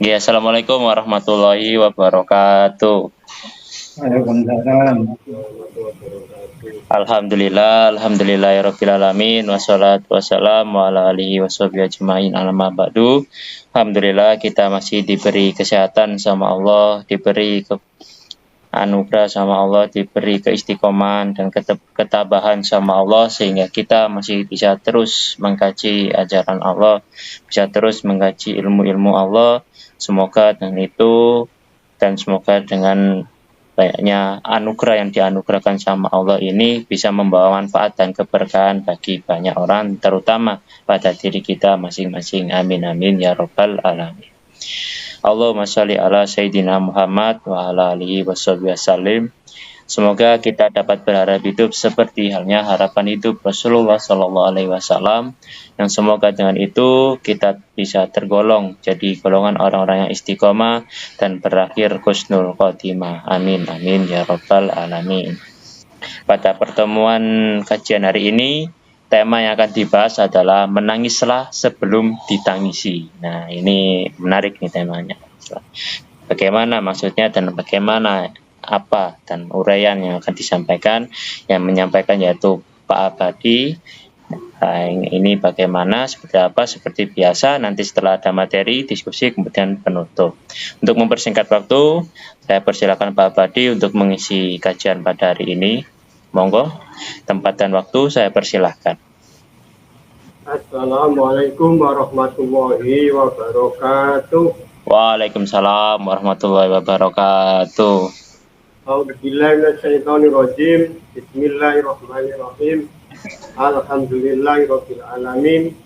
Ya, assalamualaikum warahmatullahi wabarakatuh. Waalaikumsalam. Alhamdulillah, alamin, wassalatu wassalamu ala alihi washabihi ajmain, amma ba'du. Alhamdulillah kita masih diberi kesehatan sama Allah, diberi anugerah sama Allah, diberi keistiqomahan dan ketabahan sama Allah, sehingga kita masih bisa terus mengkaji ajaran Allah, bisa terus mengkaji ilmu-ilmu Allah. Semoga dengan banyaknya anugerah yang dianugerahkan sama Allah ini bisa membawa manfaat dan keberkahan bagi banyak orang, terutama pada diri kita masing-masing. Amin amin ya robbal alamin. Allahumma sholli ala Sayyidina Muhammad wa ala alihi wasallim. Semoga kita dapat berharap hidup seperti halnya harapan hidup Rasulullah Sallallahu Alaihi Wasallam, yang semoga dengan itu kita bisa tergolong jadi golongan orang-orang yang istiqomah dan berakhir husnul khotimah. Amin amin ya robbal alamin. Pada pertemuan kajian hari ini, tema yang akan dibahas adalah menangislah sebelum ditangisi. Nah, ini menarik nih temanya. Bagaimana maksudnya dan bagaimana apa dan uraian yang akan disampaikan. Yang menyampaikan yaitu Pak Abadi. Nah, ini bagaimana, seperti apa, seperti biasa nanti setelah ada materi, diskusi, kemudian penutup. Untuk mempersingkat waktu, saya persilakan Pak Abadi untuk mengisi kajian pada hari ini. Monggo, tempat dan waktu saya persilahkan. Assalamualaikum warahmatullahi wabarakatuh. Waalaikumsalam warahmatullahi wabarakatuh. A'udzubillahi minasyaitonirrajim. Bismillahirrahmanirrahim. Alhamdulillahirabbil alamin.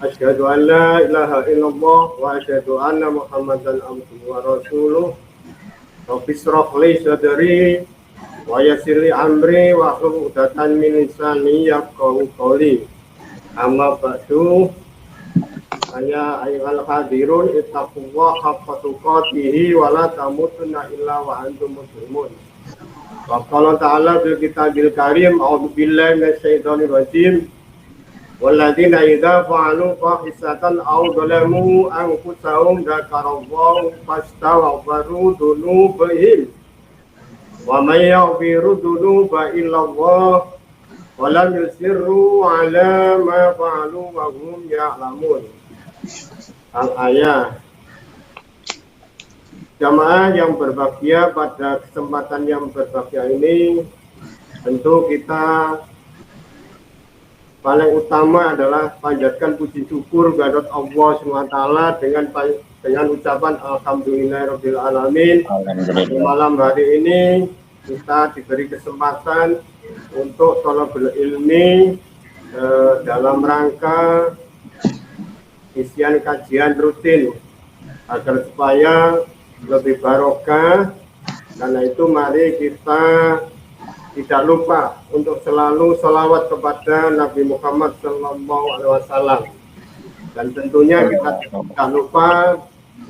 Asyhadu an la ilaha illallah wa asyhadu anna Muhammadan abduhu wa rasuluh. Rabbi shrah li sadri wa yassir li amri wa hlul 'uqdatam min lisani yafqahu qawli. Amma ba'du, ya ayyuhal hadirun ittaqullaha haqqa tuqatih wa la tamutunna illa wa antum muslimun. Wa qala ta'ala fil kitabil karim, a'udzu billahi minasyaitonir rajim. Walladzina idza fa'alu fahisatan aw zalamu anfusahum dzakarallaha fastaghfiru dzunubahum. Wa may yaghfiru dzunuba illallah walam yusirru ala ma fa'alu wa hum ya'lamun. Al-ayat. Jamaah yang berbahagia, pada kesempatan yang berbahagia ini tentu kita paling utama adalah panjatkan puji syukur kepada Allah SWT dengan ucapan alhamdulillahirabbil alamin. Di malam hari ini kita diberi kesempatan untuk thalabul ilmi dalam rangka isian kajian rutin agar supaya lebih barokah. Karena itu mari kita tidak lupa untuk selalu sholawat kepada Nabi Muhammad SAW, dan tentunya kita tidak lupa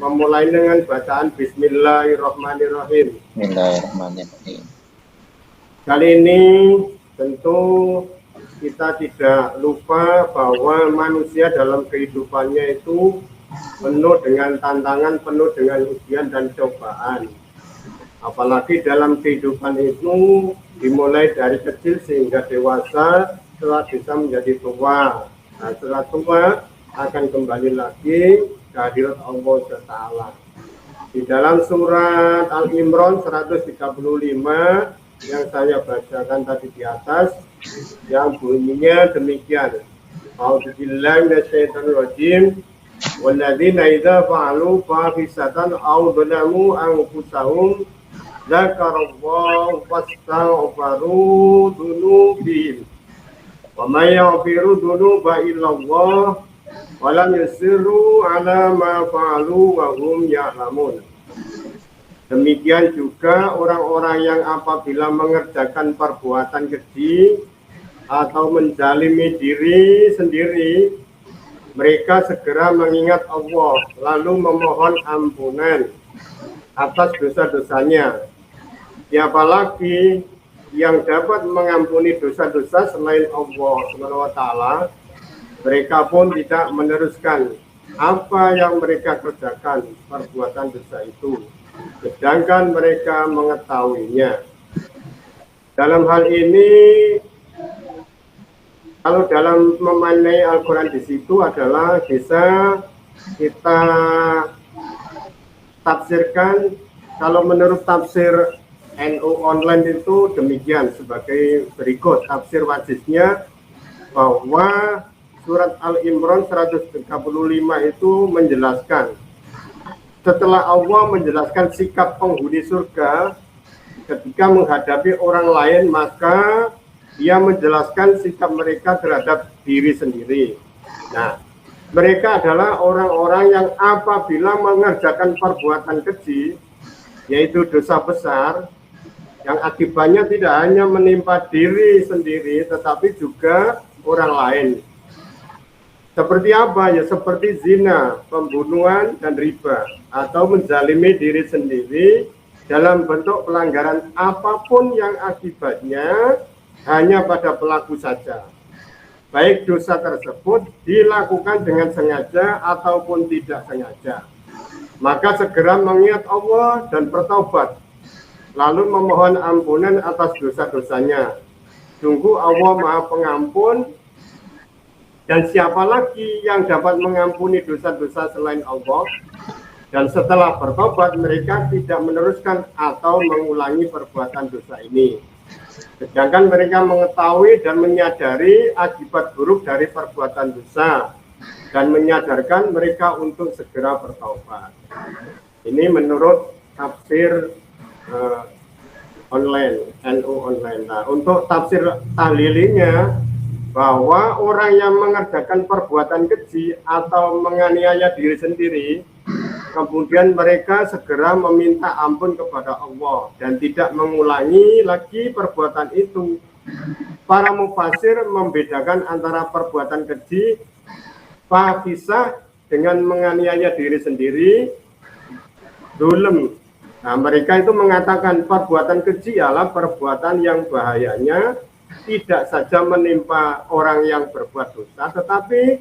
memulai dengan bacaan Bismillahirrahmanirrahim. Bismillahirrahmanirrahim. Kali ini tentu kita tidak lupa bahwa manusia dalam kehidupannya itu penuh dengan tantangan, penuh dengan ujian dan cobaan. Apalagi dalam kehidupan itu dimulai dari kecil sehingga dewasa, setelah bisa menjadi tua. Nah, setelah tua akan kembali lagi ke hadirat Allah Ta'ala. Di dalam surat Al-Imran 135 yang saya bacakan tadi di atas, yang bunyinya demikian. A'udzubillahi minasyaitonirrajim. Walladzina idza fa'alu fahisatan aw zalamu anfusahum dzakarallaha fastaghfiru dzunubihim. Wa may yaghfiru dzunuba illallah wa lam yusirru ala ma fa'alu wa hum ya'lamun. Demikian juga orang-orang yang apabila mengerjakan perbuatan keji atau menzalimi diri sendiri, mereka segera mengingat Allah lalu memohon ampunan atas dosa-dosanya. Siapa lagi yang dapat mengampuni dosa-dosa selain Allah SWT? Mereka pun tidak meneruskan apa yang mereka kerjakan, perbuatan dosa itu, sedangkan mereka mengetahuinya. Dalam hal ini, kalau dalam memaknai Al-Quran di situ adalah bisa kita tafsirkan, kalau menurut tafsir NU online itu demikian sebagai berikut. Tafsir wajibnya bahwa surat Al-Imran 135 itu menjelaskan, setelah Allah menjelaskan sikap penghuni surga ketika menghadapi orang lain, maka dia menjelaskan sikap mereka terhadap diri sendiri. Nah, mereka adalah orang-orang yang apabila mengerjakan perbuatan keji, yaitu dosa besar, yang akibatnya tidak hanya menimpa diri sendiri, tetapi juga orang lain. Seperti apa? Ya seperti zina, pembunuhan, dan riba, atau menzalimi diri sendiri dalam bentuk pelanggaran apapun yang akibatnya hanya pada pelaku saja. Baik dosa tersebut dilakukan dengan sengaja ataupun tidak sengaja. Maka segera mengingat Allah dan bertaubat, lalu memohon ampunan atas dosa-dosanya. Sungguh Allah Maha Pengampun, dan siapa lagi yang dapat mengampuni dosa-dosa selain Allah? Dan setelah bertobat, mereka tidak meneruskan atau mengulangi perbuatan dosa ini. Sedangkan mereka mengetahui dan menyadari akibat buruk dari perbuatan dosa, dan menyadarkan mereka untuk segera bertobat. Ini menurut tafsir online, NU online. Nah, untuk tafsir tahlilinya, bahwa orang yang mengerjakan perbuatan keji atau menganiaya diri sendiri, kemudian mereka segera meminta ampun kepada Allah dan tidak mengulangi lagi perbuatan itu. Para mufasir membedakan antara perbuatan keji fahisah dengan menganiaya diri sendiri, zulm. Nah, mereka itu mengatakan perbuatan keji adalah perbuatan yang bahayanya tidak saja menimpa orang yang berbuat dosa, tetapi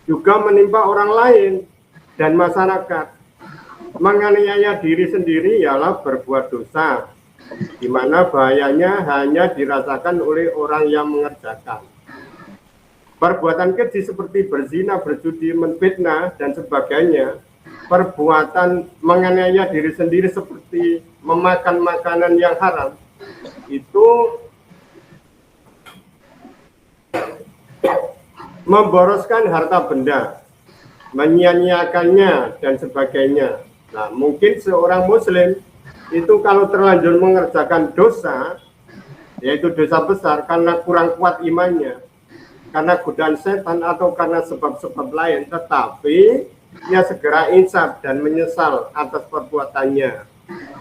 juga menimpa orang lain dan masyarakat. Menganiaya diri sendiri ialah berbuat dosa, di mana bahayanya hanya dirasakan oleh orang yang mengerjakan. Perbuatan keji seperti berzina, berjudi, menfitnah, dan sebagainya. Perbuatan menganiaya diri sendiri seperti memakan makanan yang haram, itu memboroskan harta benda, menyia-nyiakannya, dan sebagainya. Nah, mungkin seorang muslim itu kalau terlanjur mengerjakan dosa, yaitu dosa besar karena kurang kuat imannya, karena godaan setan atau karena sebab-sebab lain, tetapi ia segera insaf dan menyesal atas perbuatannya.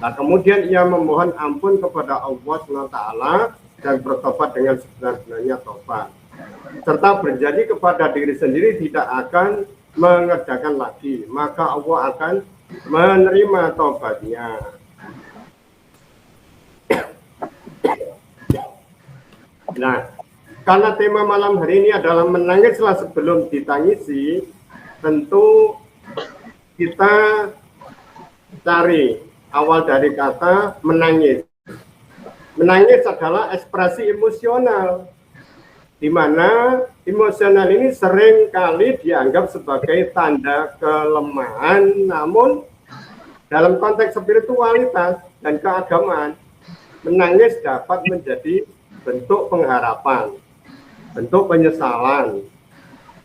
Nah, kemudian ia memohon ampun kepada Allah SWT dan bertobat dengan sebenar-benarnya tobat, serta berjanji kepada diri sendiri tidak akan mengerjakan lagi, maka Allah akan menerima tobatnya. Nah, karena tema malam hari ini adalah menangislah sebelum ditangisi, tentu kita cari awal dari kata menangis. Menangis adalah ekspresi emosional, di mana emosional ini sering kali dianggap sebagai tanda kelemahan, namun dalam konteks spiritualitas dan keagamaan, menangis dapat menjadi bentuk pengharapan, bentuk penyesalan,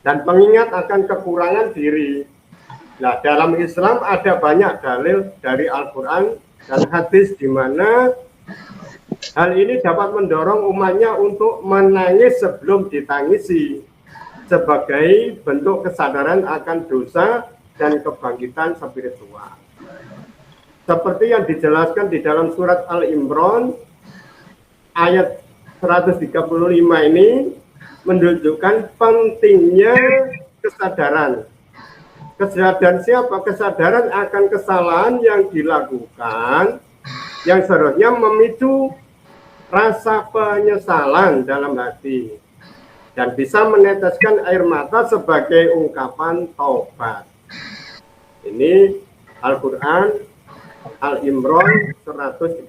dan pengingat akan kekurangan diri. Nah, dalam Islam ada banyak dalil dari Al-Quran dan hadis di mana hal ini dapat mendorong umatnya untuk menangis sebelum ditangisi sebagai bentuk kesadaran akan dosa dan kebangkitan spiritual. Seperti yang dijelaskan di dalam surat Al-Imran ayat 135 ini menunjukkan pentingnya kesadaran. Kesadaran siapa? Kesadaran akan kesalahan yang dilakukan yang seharusnya memicu rasa penyesalan dalam hati. dan bisa meneteskan air mata sebagai ungkapan taubat. Ini Al-Quran Al-Imran 135.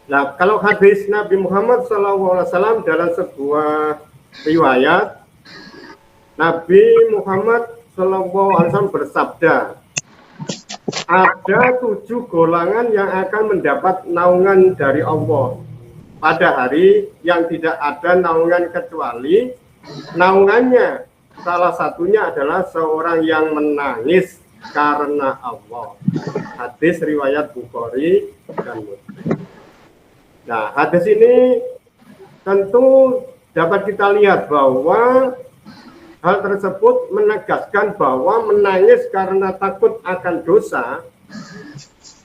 Nah, kalau hadis Nabi Muhammad SAW dalam sebuah riwayat, Nabi Muhammad SAW bersabda, ada 7 golongan yang akan mendapat naungan dari Allah pada hari yang tidak ada naungan kecuali naungannya. Salah satunya adalah seorang yang menangis karena Allah. Hadis riwayat Bukhari dan Muslim. Nah, hadis ini tentu dapat kita lihat bahwa hal tersebut menegaskan bahwa menangis karena takut akan dosa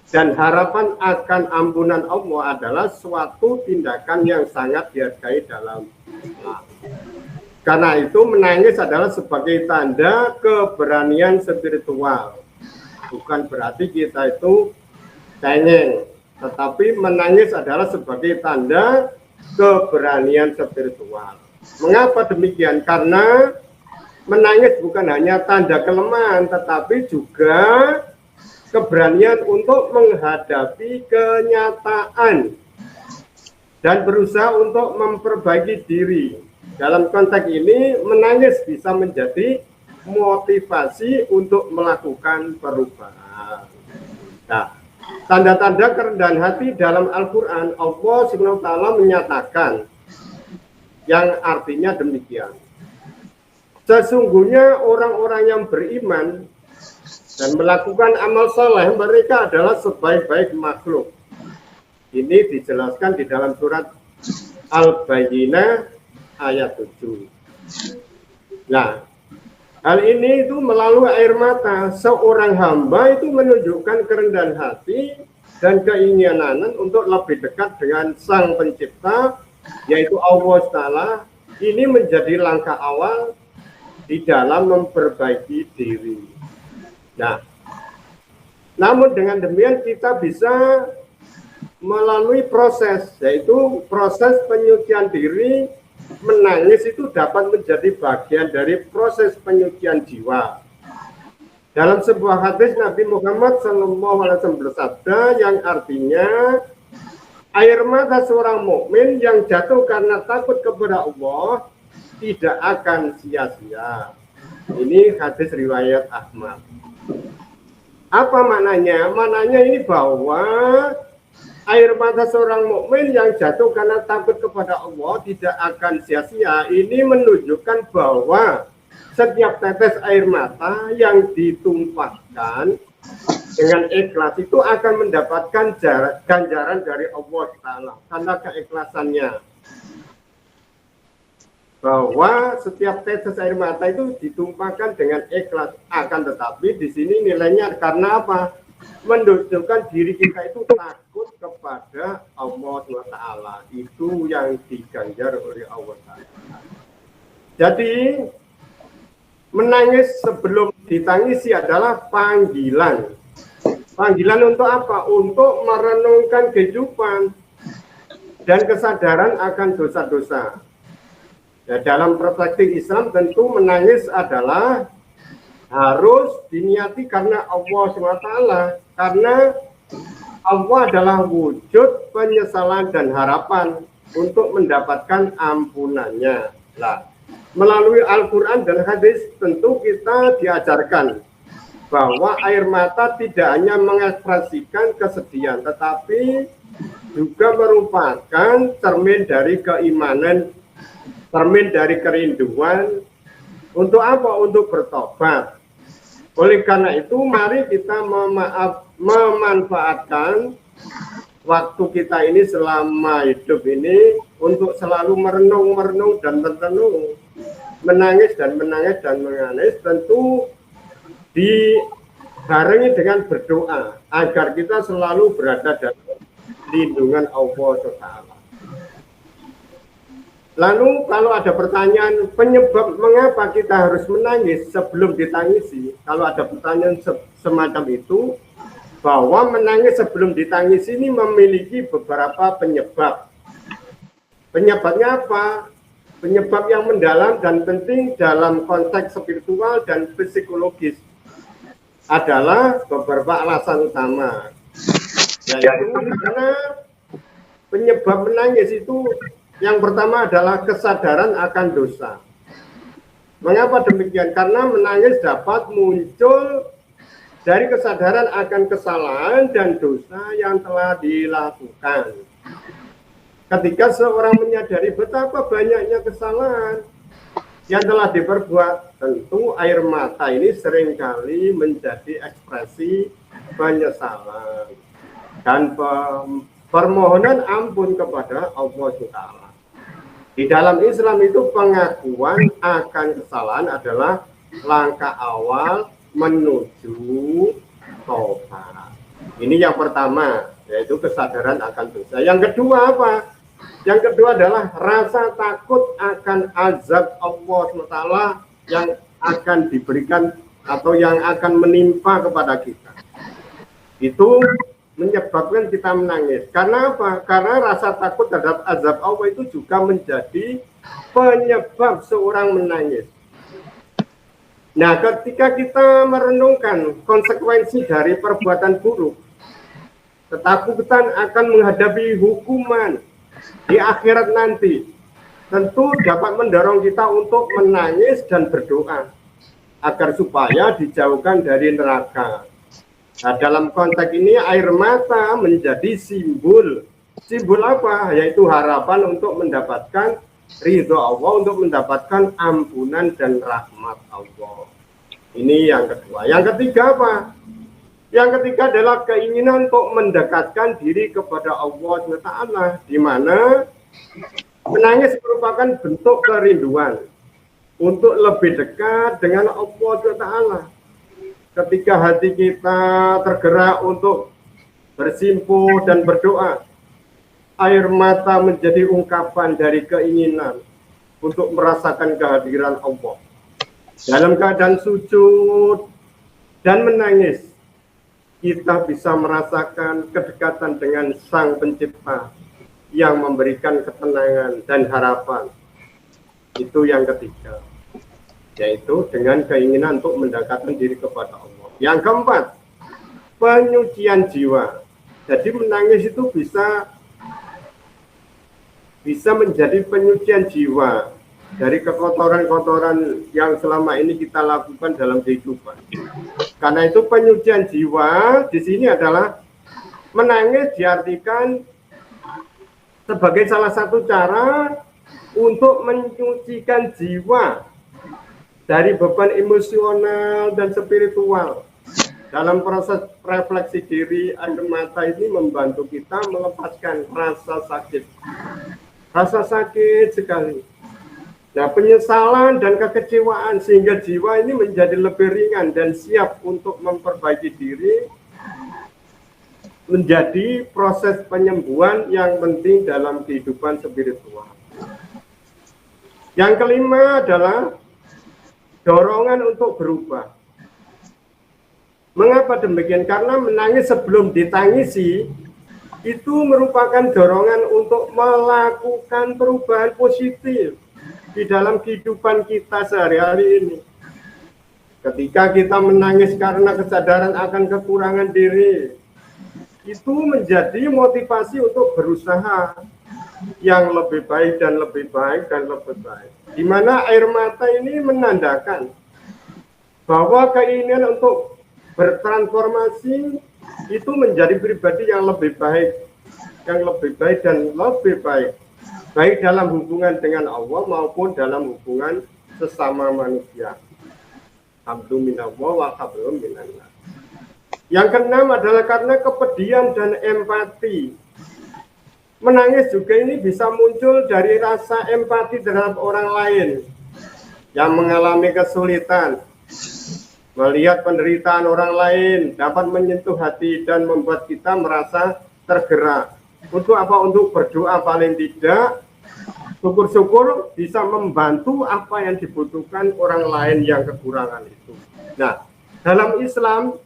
dan harapan akan ampunan Allah adalah suatu tindakan yang sangat dihargai dalam Islam. Karena itu menangis adalah sebagai tanda keberanian spiritual. Bukan berarti kita itu cengeng, tetapi menangis adalah sebagai tanda keberanian spiritual. Mengapa demikian? Karena menangis bukan hanya tanda kelemahan, tetapi juga keberanian untuk menghadapi kenyataan dan berusaha untuk memperbaiki diri. Dalam konteks ini, menangis bisa menjadi motivasi untuk melakukan perubahan. Nah, tanda-tanda kerendahan hati dalam Al-Quran, Allah SWT menyatakan yang artinya demikian. Sesungguhnya orang-orang yang beriman dan melakukan amal soleh, mereka adalah sebaik-baik makhluk. Ini dijelaskan di dalam surat Al-Bayyinah ayat 7. Nah, hal ini itu melalui air mata seorang hamba itu menunjukkan kerendahan hati dan keinginan untuk lebih dekat dengan Sang Pencipta, yaitu Allah Ta'ala. Ini menjadi langkah awal di dalam memperbaiki diri. Nah, namun dengan demikian kita bisa melalui proses, yaitu proses penyucian diri. Menangis itu dapat menjadi bagian dari proses penyucian jiwa. Dalam sebuah hadis Nabi Muhammad SAW bersabda yang artinya air mata seorang mukmin yang jatuh karena takut kepada Allah tidak akan sia-sia. Ini hadis riwayat Ahmad. Apa maknanya? Maknanya ini bahwa air mata seorang mukmin yang jatuh karena takut kepada Allah tidak akan sia-sia. Ini menunjukkan bahwa setiap tetes air mata yang ditumpahkan dengan ikhlas itu akan mendapatkan ganjaran dari Allah Ta'ala karena keikhlasannya. Bahwa setiap tetes air mata itu ditumpahkan dengan ikhlas, akan tetapi di sini nilainya karena apa? Menunjukkan diri kita itu takut kepada Allah SWT. Itu yang diganjar oleh Allah Ta'ala. Jadi menangis sebelum ditangisi adalah panggilan. Panggilan untuk apa? Untuk merenungkan kehidupan dan kesadaran akan dosa-dosa. Ya, dalam perspektif Islam tentu menangis adalah harus diniati karena Allah SWT, karena Allah adalah wujud penyesalan dan harapan untuk mendapatkan ampunannya. Nah, melalui Al-Quran dan hadis tentu kita diajarkan bahwa air mata tidak hanya mengekspresikan kesedihan, tetapi juga merupakan cermin dari keimanan, cermin dari kerinduan. Untuk apa? Untuk bertobat. Oleh karena itu, mari kita memanfaatkan waktu kita ini selama hidup ini untuk selalu merenung dan merenung, menangis dan menangis. Tentu dibarengi dengan berdoa agar kita selalu berada dalam lindungan Allah SWT. Lalu kalau ada pertanyaan penyebab mengapa kita harus menangis sebelum ditangisi, kalau ada pertanyaan semacam itu, bahwa menangis sebelum ditangisi ini memiliki beberapa penyebab. Penyebabnya apa? Penyebab yang mendalam dan penting dalam konteks spiritual dan psikologis adalah beberapa alasan utama, yaitu karena penyebab menangis itu yang pertama adalah kesadaran akan dosa. Mengapa demikian? Karena menangis dapat muncul dari kesadaran akan kesalahan dan dosa yang telah dilakukan. Ketika seorang menyadari betapa banyaknya kesalahan yang telah diperbuat, tentu air mata ini seringkali menjadi ekspresi penyesalan dan permohonan ampun kepada Allah SWT. Di dalam Islam itu pengakuan akan kesalahan adalah langkah awal menuju tobat. Ini yang pertama, yaitu kesadaran akan dosa. Yang kedua apa? Yang kedua adalah rasa takut akan azab Allah SWT yang akan diberikan atau yang akan menimpa kepada kita. Itu menyebabkan kita menangis. Karena apa? Karena rasa takut terhadap azab Allah itu juga menjadi penyebab seorang menangis. Nah, ketika kita merenungkan konsekuensi dari perbuatan buruk, ketakutan akan menghadapi hukuman di akhirat nanti, tentu dapat mendorong kita untuk menangis dan berdoa agar supaya dijauhkan dari neraka. Nah, dalam konteks ini air mata menjadi simbol. Simbol apa? Yaitu harapan untuk mendapatkan ridho Allah, untuk mendapatkan ampunan dan rahmat Allah. Ini yang kedua. Yang ketiga apa? Yang ketiga adalah keinginan untuk mendekatkan diri kepada Allah SWT, di mana menangis merupakan bentuk kerinduan untuk lebih dekat dengan Allah SWT. Ketika hati kita tergerak untuk bersimpuh dan berdoa, air mata menjadi ungkapan dari keinginan untuk merasakan kehadiran Allah. Dalam keadaan sujud dan menangis, kita bisa merasakan kedekatan dengan Sang Pencipta yang memberikan ketenangan dan harapan. Itu yang ketiga, yaitu dengan keinginan untuk mendekatkan diri kepada Allah. Yang keempat, penyucian jiwa. Jadi menangis itu bisa menjadi penyucian jiwa dari kekotoran-kotoran yang selama ini kita lakukan dalam kehidupan. Karena itu penyucian jiwa di sini adalah menangis diartikan sebagai salah satu cara untuk menyucikan jiwa dari beban emosional dan spiritual. Dalam proses refleksi diri, air mata ini membantu kita melepaskan rasa sakit. Rasa sakit sekali. Nah, penyesalan dan kekecewaan sehingga jiwa ini menjadi lebih ringan dan siap untuk memperbaiki diri, menjadi proses penyembuhan yang penting dalam kehidupan spiritual. Yang kelima adalah dorongan untuk berubah. Mengapa demikian? Karena menangis sebelum ditangisi itu merupakan dorongan untuk melakukan perubahan positif di dalam kehidupan kita sehari-hari ini. Ketika kita menangis karena kesadaran akan kekurangan diri, itu menjadi motivasi untuk berusaha yang lebih baik dan lebih baik dan lebih baik. Di mana air mata ini menandakan bahwa keinginan untuk bertransformasi itu menjadi pribadi yang lebih baik dan lebih baik, baik dalam hubungan dengan Allah maupun dalam hubungan sesama manusia. Alhamdulillah wa hablum minallah. Yang keenam adalah karena kepedihan dan empati. Menangis juga ini bisa muncul dari rasa empati terhadap orang lain yang mengalami kesulitan. Melihat penderitaan orang lain dapat menyentuh hati dan membuat kita merasa tergerak. Untuk apa? Untuk berdoa paling tidak. Syukur-syukur bisa membantu apa yang dibutuhkan orang lain yang kekurangan itu. Nah, dalam Islam,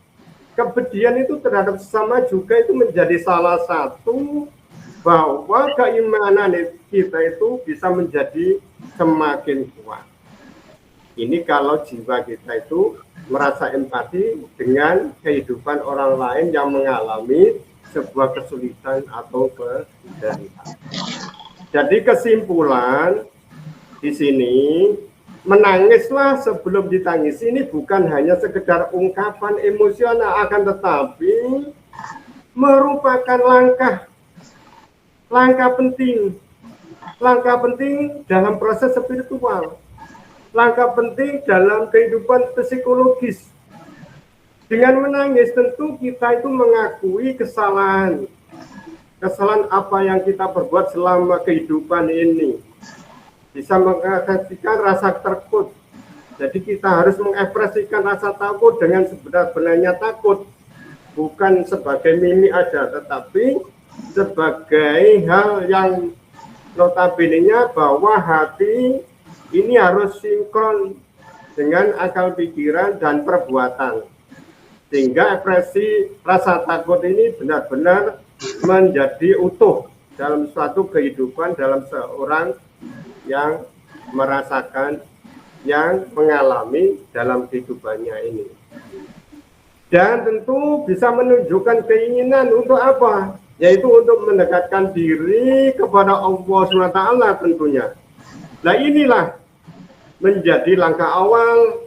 kepedihan itu terhadap sesama juga itu menjadi salah satu bahwa keimanan kita itu bisa menjadi semakin kuat. Ini kalau jiwa kita itu merasa empati dengan kehidupan orang lain yang mengalami sebuah kesulitan atau penderitaan. Jadi kesimpulan di sini, menangislah sebelum ditangisi ini bukan hanya sekedar ungkapan emosional, akan tetapi merupakan langkah penting dalam proses spiritual, langkah penting dalam kehidupan psikologis. Dengan menangis tentu kita itu mengakui kesalahan apa yang kita perbuat selama kehidupan ini. Bisa mengekspresikan rasa takut. Jadi kita harus mengekspresikan rasa takut dengan sebenar-benarnya takut. Bukan sebagai mimik aja, tetapi sebagai hal yang notabene-nya bahwa hati ini harus sinkron dengan akal pikiran dan perbuatan. Sehingga ekspresi rasa takut ini benar-benar menjadi utuh dalam suatu kehidupan, dalam seorang yang merasakan, yang mengalami dalam kehidupannya ini. Dan tentu bisa menunjukkan keinginan untuk apa? Yaitu untuk mendekatkan diri kepada Allah SWT tentunya. Nah inilah menjadi langkah awal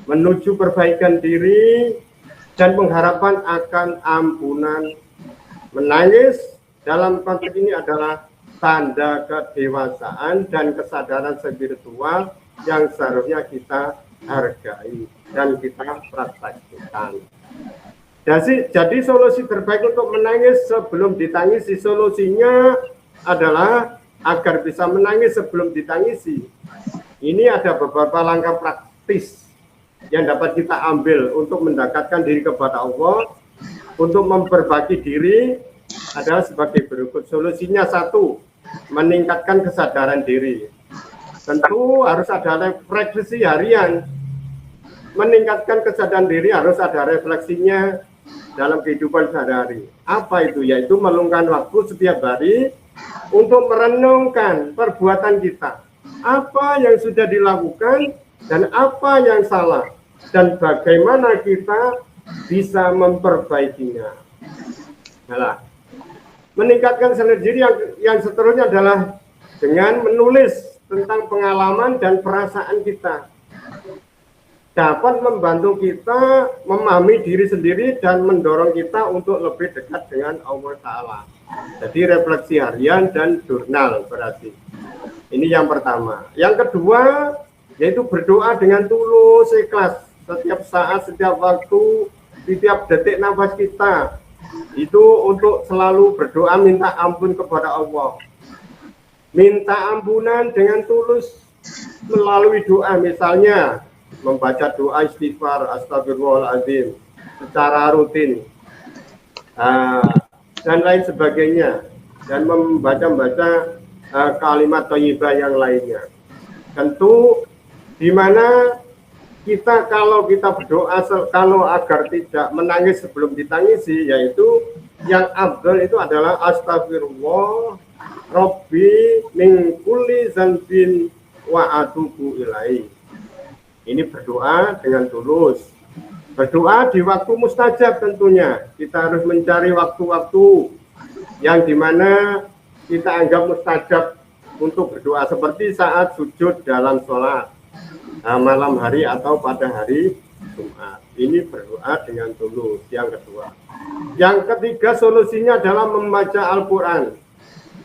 menuju perbaikan diri dan pengharapan akan ampunan. Menangis dalam konteks ini adalah tanda kedewasaan dan kesadaran spiritual yang seharusnya kita hargai dan kita praktekkan. Jadi solusi terbaik untuk menangis sebelum ditangisi, solusinya adalah agar bisa menangis sebelum ditangisi. Ini ada beberapa langkah praktis yang dapat kita ambil untuk mendekatkan diri kepada Allah, untuk memperbaiki diri adalah sebagai berikut. Solusinya satu, meningkatkan kesadaran diri. Tentu harus ada refleksi harian. Meningkatkan kesadaran diri harus ada refleksinya dalam kehidupan sehari-hari. Apa itu? Yaitu meluangkan waktu setiap hari untuk merenungkan perbuatan kita. Apa yang sudah dilakukan dan apa yang salah. Dan bagaimana kita bisa memperbaikinya. Nah, meningkatkan kesadaran diri yang seterusnya adalah dengan menulis tentang pengalaman dan perasaan kita. Dapat membantu kita memahami diri sendiri dan mendorong kita untuk lebih dekat dengan Allah Ta'ala. Jadi refleksi harian dan jurnal berarti. Ini yang pertama. Yang kedua, yaitu berdoa dengan tulus, ikhlas. Setiap saat, setiap waktu, setiap detik nafas kita. Itu untuk selalu berdoa minta ampun kepada Allah. Minta ampunan dengan tulus melalui doa, misalnya membaca doa istighfar astagfirullahaladzim secara rutin dan lain sebagainya, dan membaca kalimat thayyibah yang lainnya. Tentu di mana kita kalau kita berdoa kalau agar tidak menangis sebelum ditangisi, yaitu yang afdal itu adalah astagfirullah Rabbi min kulli zanbin wa atubu ilaihi. Ini berdoa dengan tulus. Berdoa di waktu mustajab tentunya. Kita harus mencari waktu-waktu yang dimana kita anggap mustajab untuk berdoa. Seperti saat sujud dalam sholat malam hari atau pada hari Jumat. Ini berdoa dengan tulus. Yang kedua. Yang ketiga solusinya adalah membaca Al-Quran.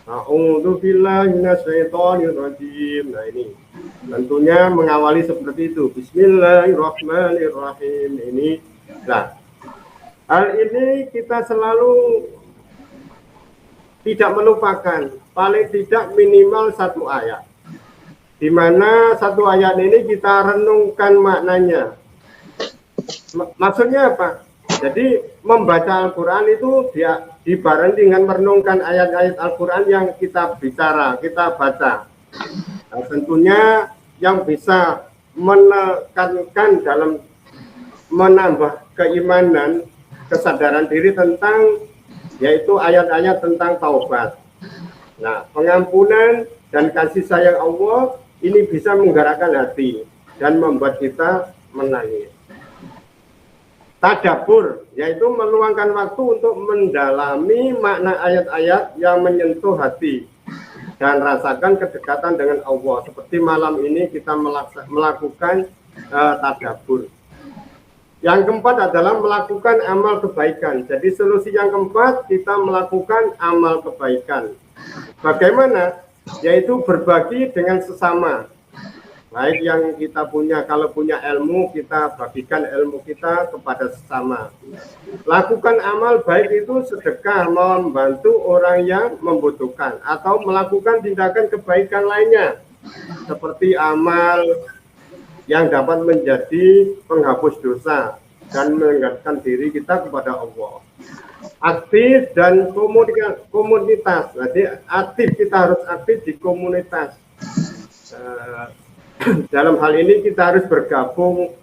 A'udzubillahi minasyaitonirrajim. Nah ini tentunya mengawali seperti itu. Bismillahirrahmanirrahim. Ini. Nah, hal ini kita selalu tidak melupakan, paling tidak minimal satu ayat. Di mana satu ayat ini kita renungkan maknanya. Maksudnya apa? Jadi membaca Al-Quran itu dia dibarengi dengan merenungkan ayat-ayat Al-Quran yang kita bicara, kita baca. Nah, tentunya yang bisa menekankan dalam menambah keimanan, kesadaran diri tentang yaitu ayat-ayat tentang taubat. Nah, pengampunan dan kasih sayang Allah ini bisa menggerakkan hati dan membuat kita menangis. Tadabbur, yaitu meluangkan waktu untuk mendalami makna ayat-ayat yang menyentuh hati dan rasakan kedekatan dengan Allah. Seperti malam ini kita melakukan tadabbur. Yang keempat adalah melakukan amal kebaikan. Jadi solusi yang keempat, kita melakukan amal kebaikan. Bagaimana? Yaitu berbagi dengan sesama. Baik yang kita punya, kalau punya ilmu, kita bagikan ilmu kita kepada sesama. Lakukan amal baik itu sedekah, membantu orang yang membutuhkan, atau melakukan tindakan kebaikan lainnya, seperti amal yang dapat menjadi penghapus dosa dan mendekatkan diri kita kepada Allah. Aktif dan komunitas. Jadi aktif, kita harus aktif di komunitas. Dalam hal ini kita harus bergabung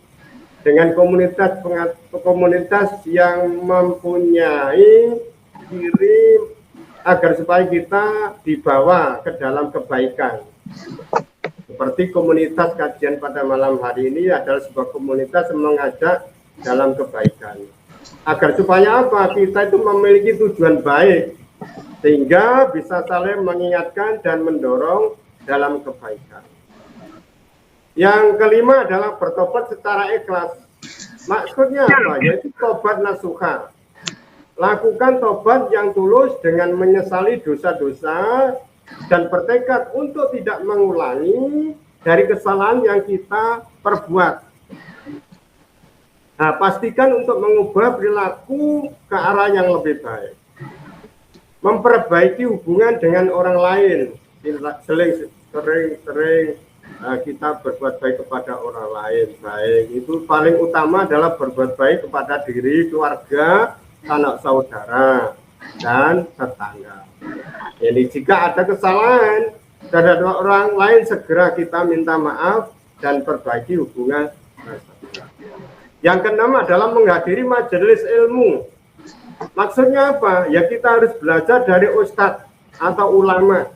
dengan komunitas yang mempunyai diri agar supaya kita dibawa ke dalam kebaikan. Seperti komunitas kajian pada malam hari ini adalah sebuah komunitas yang mengajak dalam kebaikan. Agar supaya apa? Kita itu memiliki tujuan baik sehingga bisa saling mengingatkan dan mendorong dalam kebaikan. Yang kelima adalah bertobat secara ikhlas. Maksudnya apa? Yaitu tobat nasuha. Lakukan tobat yang tulus dengan menyesali dosa-dosa dan bertekad untuk tidak mengulangi dari kesalahan yang kita perbuat. Nah, pastikan untuk mengubah perilaku ke arah yang lebih baik. Memperbaiki hubungan dengan orang lain. Sering-sering kita berbuat baik kepada orang lain. Baik, itu paling utama adalah berbuat baik kepada diri, keluarga, anak saudara, dan tetangga. Jadi jika ada kesalahan terhadap orang lain, segera kita minta maaf dan perbaiki hubungan. Yang keenam adalah menghadiri majelis ilmu. Maksudnya apa? Ya kita harus belajar dari ustadz atau ulama.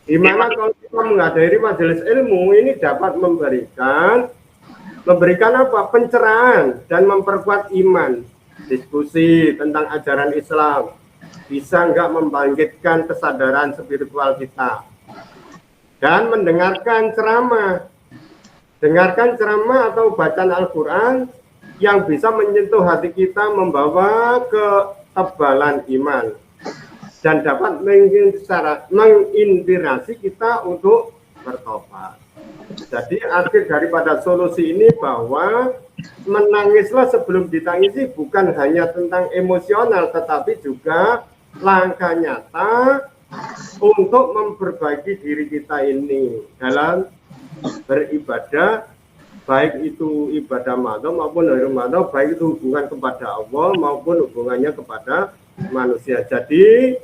Di mana kalau kita menghadiri majelis ilmu ini dapat memberikan apa? Pencerahan dan memperkuat iman. Diskusi tentang ajaran Islam bisa nggak membangkitkan kesadaran spiritual kita. Dan mendengarkan ceramah. Dengarkan ceramah atau bacaan Al-Quran yang bisa menyentuh hati kita, membawa ketebalan iman dan dapat menginspirasi kita untuk bertobat. Jadi akhir daripada solusi ini bahwa menangislah sebelum ditangisi bukan hanya tentang emosional, tetapi juga langkah nyata untuk memperbaiki diri kita ini dalam beribadah, baik itu ibadah madhab maupun Ramadan, baik itu hubungan kepada Allah maupun hubungannya kepada manusia. Jadi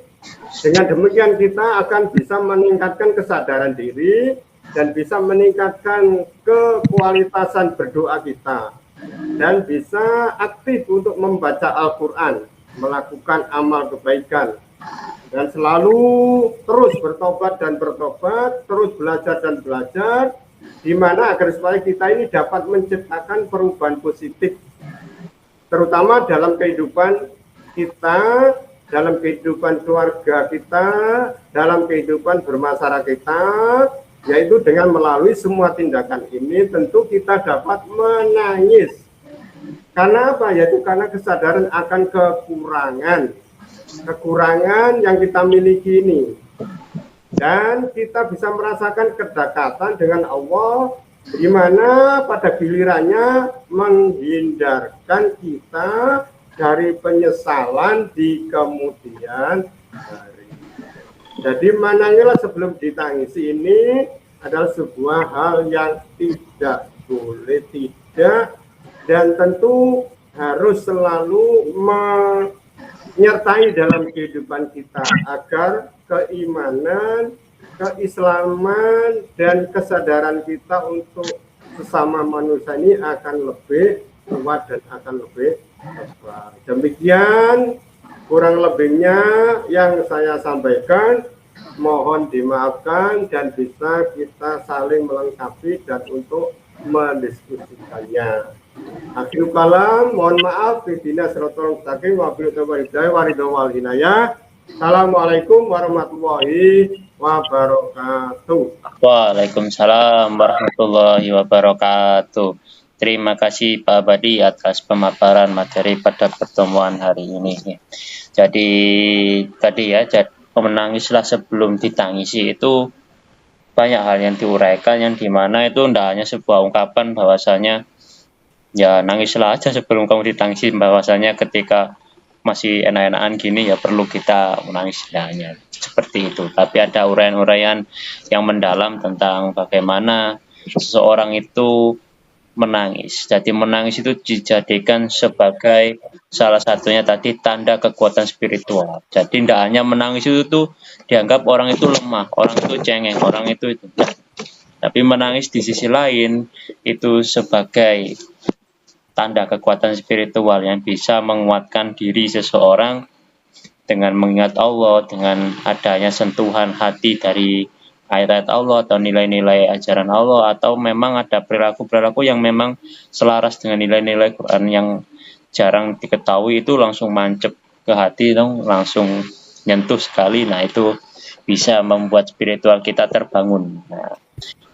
dengan demikian kita akan bisa meningkatkan kesadaran diri dan bisa meningkatkan kekualitasan berdoa kita dan bisa aktif untuk membaca Al-Quran, melakukan amal kebaikan dan selalu terus bertobat dan bertobat, terus belajar dan belajar, di mana agar supaya kita ini dapat menciptakan perubahan positif, terutama dalam kehidupan kita, dalam kehidupan keluarga kita, dalam kehidupan bermasyarakat kita, yaitu dengan melalui semua tindakan ini tentu kita dapat menangis. Karena apa? Yaitu karena kesadaran akan kekurangan yang kita miliki ini. Dan kita bisa merasakan kedekatan dengan Allah, di mana pada gilirannya menghindarkan kita dari penyesalan di kemudian hari. Jadi menangislah sebelum ditangisi ini adalah sebuah hal yang tidak boleh tidak, dan tentu harus selalu menyertai dalam kehidupan kita agar keimanan, keislaman, dan kesadaran kita untuk sesama manusia ini akan lebih kuat dan akan lebih tepat. Demikian kurang lebihnya yang saya sampaikan. mohon dimaafkan dan bisa kita saling melengkapi dan untuk mendiskusikannya. Akhirul kalam, mohon maaf, Fidina Siratul Mustaqim, wabillahi taufiq wal hidayah. Assalamualaikum warahmatullahi wabarakatuh. Waalaikumsalam warahmatullahi wabarakatuh. Terima kasih Pak Badi atas pemaparan materi pada pertemuan hari ini. Jadi tadi ya, menangislah sebelum ditangisi itu banyak hal yang diuraikan, yang dimana itu tidak hanya sebuah ungkapan bahwasanya ya nangislah aja sebelum kamu ditangisi, bahwasanya ketika masih enak-enakan gini ya perlu kita menangis, hanya seperti itu. Tapi ada uraian-uraian yang mendalam tentang bagaimana seseorang itu menangis. Jadi menangis itu dijadikan sebagai salah satunya tadi tanda kekuatan spiritual. Jadi tidak hanya menangis itu tuh dianggap orang itu lemah, orang itu cengeng, orang itu. Tapi menangis di sisi lain itu sebagai tanda kekuatan spiritual yang bisa menguatkan diri seseorang dengan mengingat Allah, dengan adanya sentuhan hati dari ayat Allah atau nilai-nilai ajaran Allah, atau memang ada perilaku-perilaku yang memang selaras dengan nilai-nilai Quran yang jarang diketahui, itu langsung mancep ke hati, langsung nyentuh sekali. Nah, itu bisa membuat spiritual kita terbangun. Nah,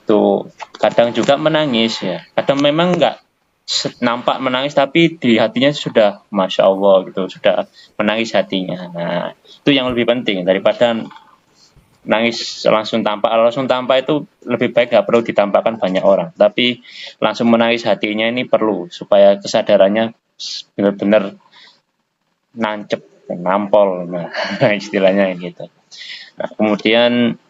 itu kadang juga menangis ya. Kadang memang enggak nampak menangis, tapi di hatinya sudah Masya Allah gitu, sudah menangis hatinya. Nah, itu yang lebih penting daripada nangis langsung tampak itu lebih baik nggak perlu ditampakkan banyak orang, tapi langsung menangis hatinya ini perlu supaya kesadarannya benar-benar nancep, nampol, nah istilahnya gitu. Nah, kemudian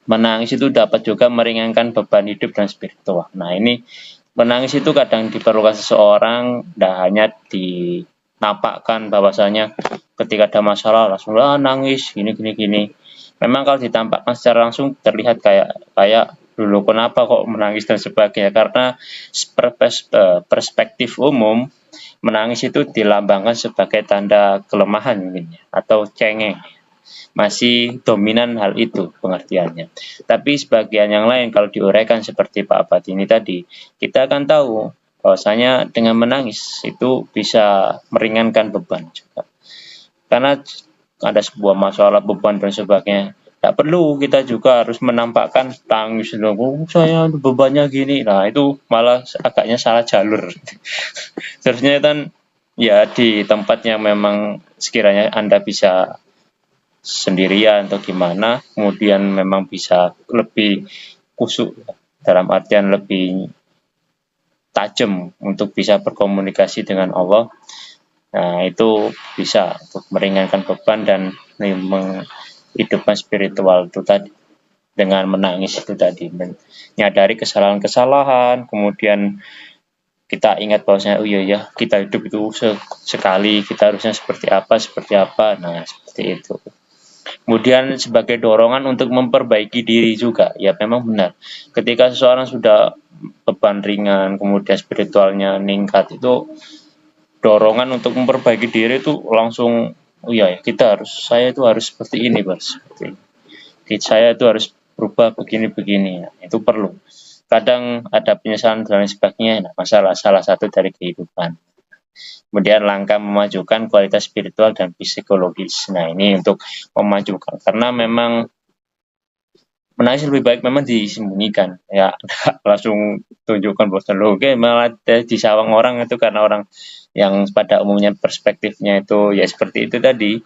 menangis itu dapat juga meringankan beban hidup dan spiritual. Nah, ini menangis itu kadang diperlukan seseorang, tidak hanya dinampakkan bahwasanya ketika ada masalah langsung nangis gini. Memang kalau ditampakkan secara langsung terlihat kayak dulu kenapa kok menangis dan sebagainya, karena perspektif umum menangis itu dilambangkan sebagai tanda kelemahan mungkin, atau cengeng, masih dominan hal itu pengertiannya. Tapi sebagian yang lain kalau diuraikan seperti Pak Abad ini tadi, kita akan tahu bahwasanya dengan menangis itu bisa meringankan beban juga. Karena ada sebuah masalah beban dan sebagainya, tak perlu kita juga harus menampakkan tangis, saya bebannya gini. Nah, itu malah agaknya salah jalur. Seharusnya kan ya di tempat yang memang sekiranya Anda bisa sendirian atau gimana, kemudian memang bisa lebih kusuk, dalam artian lebih tajam untuk bisa berkomunikasi dengan Allah. Nah, itu bisa untuk meringankan beban dan menghidupkan spiritual itu tadi dengan menangis itu tadi, menyadari kesalahan-kesalahan, kemudian kita ingat bahwasanya oh iya ya, kita hidup itu sekali, kita harusnya seperti apa. Nah, seperti itu. Kemudian sebagai dorongan untuk memperbaiki diri juga, ya memang benar. Ketika seseorang sudah beban ringan, kemudian spiritualnya meningkat, itu dorongan untuk memperbaiki diri itu langsung, oh iya ya, saya itu harus seperti ini, Bos. Saya itu harus berubah begini. Itu perlu. Kadang ada penyesalan dan lain sebagainya, masalah salah satu dari kehidupan. Kemudian langkah memajukan kualitas spiritual dan psikologis. Nah, ini untuk memajukan, karena memang menangis lebih baik memang disembunyikan, ya langsung tunjukkan bosan lo, oke, malah disawang orang itu karena orang yang pada umumnya perspektifnya itu ya seperti itu tadi,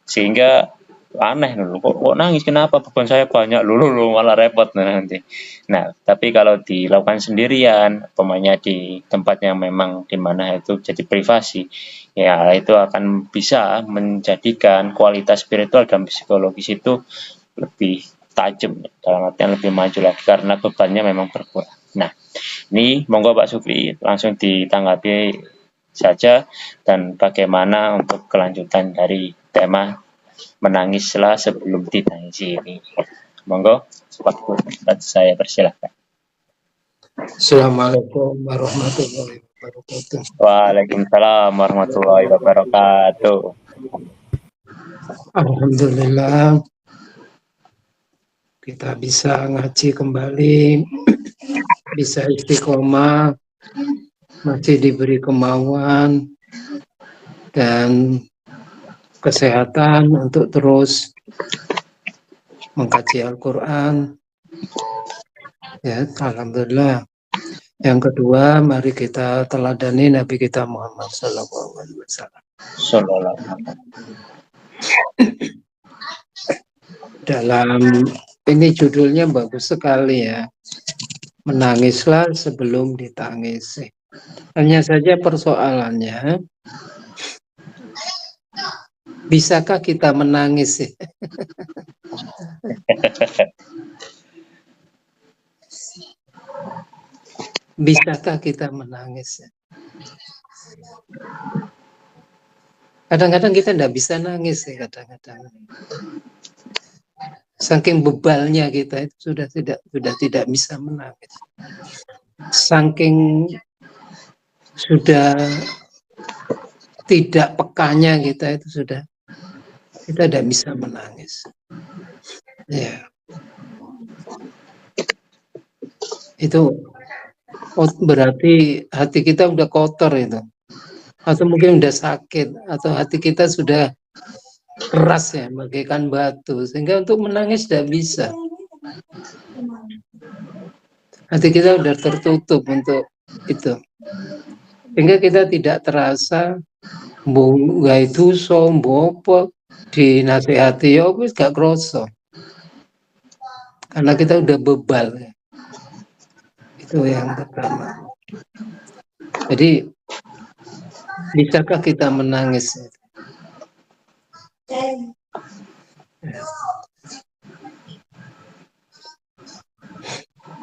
sehingga aneh loh, kok nangis, kenapa, beban saya banyak, lu malah repot nanti. Nah, tapi kalau dilakukan sendirian, pemainnya di tempat yang memang dimana itu jadi privasi, ya itu akan bisa menjadikan kualitas spiritual dan psikologis itu lebih tajam, dalam artian lebih maju lagi karena bebannya memang berkurang. Nah, ini monggo Pak Sukri langsung ditanggapi saja, dan bagaimana untuk kelanjutan dari tema menangislah sebelum ditangisi ini. Monggo, waktu saya persilahkan. Assalamualaikum warahmatullahi wabarakatuh. Waalaikumsalam warahmatullahi wabarakatuh. Alhamdulillah. kita bisa ngaji kembali, bisa istiqomah, masih diberi kemauan dan kesehatan untuk terus mengkaji Al-Quran. Ya, alhamdulillah. Yang kedua, mari kita teladani Nabi kita Muhammad SAW. Dalam ini judulnya bagus sekali ya. Menangislah sebelum ditangisi. Hanya saja persoalannya, bisakah kita menangis? Bisakah kita menangis? Kadang-kadang kita tidak bisa nangis ya, kadang-kadang. Saking bebalnya kita itu sudah tidak bisa menangis. Saking sudah tidak pekanya kita itu sudah kita tidak bisa menangis. Ya. Itu berarti hati kita udah kotor itu. Atau mungkin udah sakit, atau hati kita sudah keras ya, bagaikan batu, sehingga untuk menangis tidak bisa. Hati kita udah tertutup untuk itu, sehingga kita tidak terasa bunga itu sombopo dinasihati ya wis gak kroso, karena kita udah bebal ya. Itu yang pertama. Jadi bisakah kita menangis?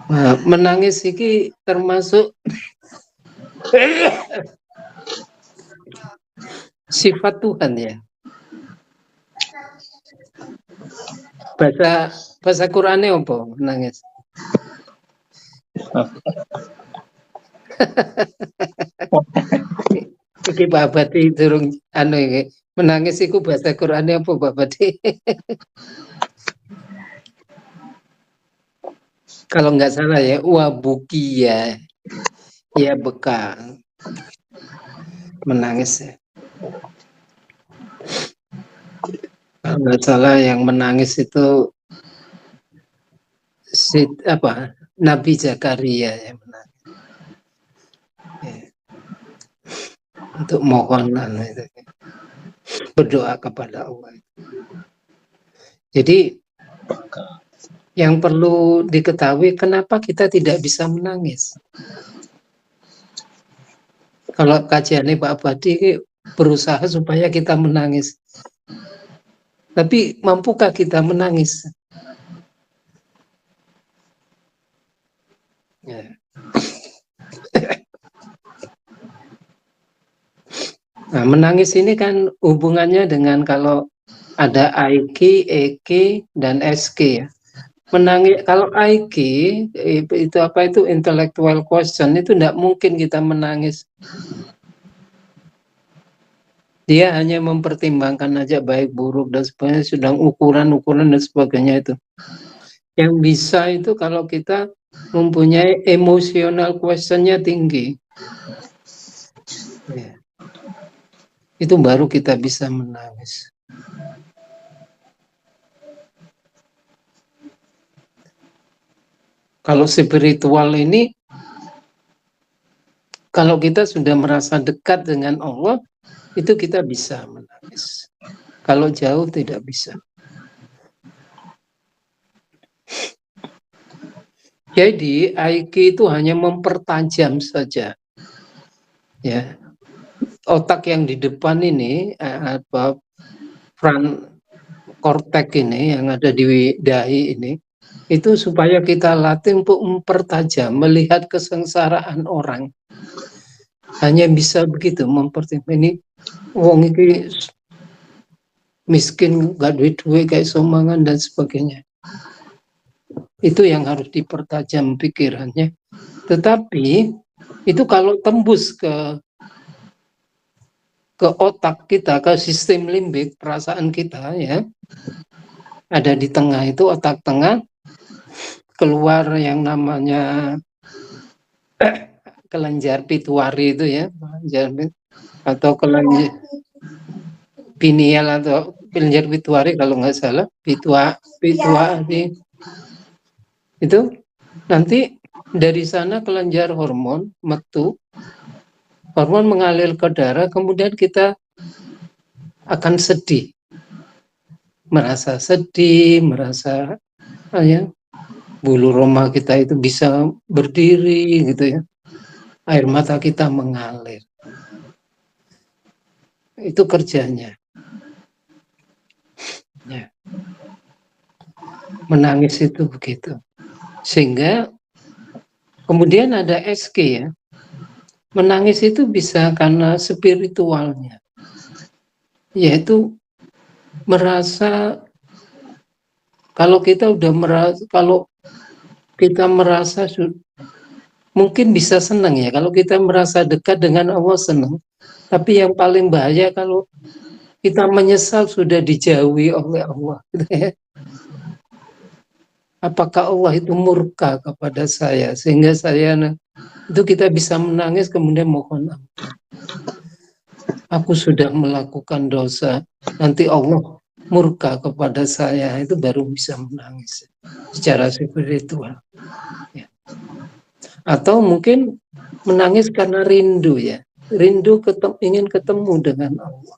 Nah, menangis ini termasuk sifat Tuhan ya. Bahasa Qur'ane apa menangis? Iki Pak Badi durung anu iki. Menangis iku bahasa Qur'ane apa Pak Badi? Kalau nggak salah ya, wabukia, ya bekal, menangis ya. Kalau nggak salah yang menangis itu Nabi Zakaria yang menangis. Ya. Untuk mohon itu, berdoa kepada Allah. Jadi yang perlu diketahui, kenapa kita tidak bisa menangis? Kalau kajiannya Pak Badi berusaha supaya kita menangis, tapi mampukah kita menangis? Ya. Nah, menangis ini kan hubungannya dengan kalau ada IQ, EQ, dan SQ ya. Menangis, kalau IQ itu apa itu intellectual question, itu tidak mungkin kita menangis. Dia hanya mempertimbangkan aja baik buruk dan sebagainya, sedang ukuran-ukuran dan sebagainya itu. Yang bisa itu kalau kita mempunyai emotional questionnya tinggi. Ya. Itu baru kita bisa menangis. Kalau spiritual ini, kalau kita sudah merasa dekat dengan Allah, itu kita bisa menangis. Kalau jauh tidak bisa. Jadi IQ itu hanya mempertajam saja. Ya. Otak yang di depan ini, front cortex ini yang ada di dahi ini, itu supaya kita latih untuk mempertajam, melihat kesengsaraan orang. Hanya bisa begitu, mempertimbangkan ini wong iki miskin, gak duit-duit kayak somangan dan sebagainya. Itu yang harus dipertajam pikirannya. Tetapi itu kalau tembus ke otak kita, ke sistem limbik perasaan kita ya, ada di tengah itu otak tengah, keluar yang namanya kelenjar pituari itu ya, atau kelenjar pineal atau kelenjar pituari kalau nggak salah, pituari itu nanti dari sana kelenjar hormon metu, hormon mengalir ke darah, kemudian kita akan sedih, merasa ya, bulu roma kita itu bisa berdiri gitu ya, air mata kita mengalir. Itu kerjanya. Ya. Menangis itu begitu. Sehingga kemudian ada SK ya. Menangis itu bisa karena spiritualnya. Yaitu merasa kalau kita merasa mungkin bisa senang ya, kalau kita merasa dekat dengan Allah senang. Tapi yang paling bahaya kalau kita menyesal sudah dijauhi oleh Allah. Apakah Allah itu murka kepada saya sehingga saya itu kita bisa menangis kemudian mohon ampun. Aku sudah melakukan dosa, nanti Allah murka kepada saya, itu baru bisa menangis secara spiritual. Ya. Atau mungkin menangis karena rindu ya, rindu ingin ketemu dengan Allah.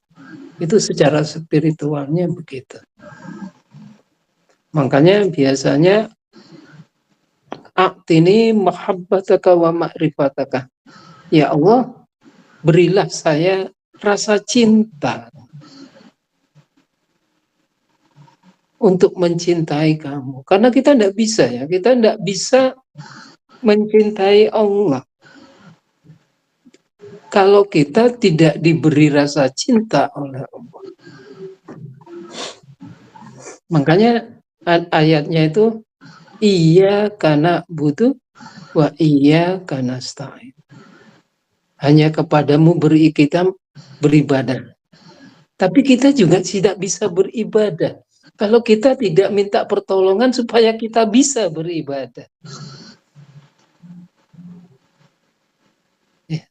Itu secara spiritualnya begitu. Makanya biasanya a'tini mahabbataka wa ma'rifataka. Ya Allah, berilah saya rasa cinta untuk mencintai kamu. Karena kita tidak bisa ya, kita tidak bisa mencintai Allah kalau kita tidak diberi rasa cinta oleh Allah. Makanya ayatnya itu iya karena butuh wa iya karena nasta'in. Hanya kepadamu kita beribadah. Tapi kita juga tidak bisa beribadah kalau kita tidak minta pertolongan supaya kita bisa beribadah. Ya.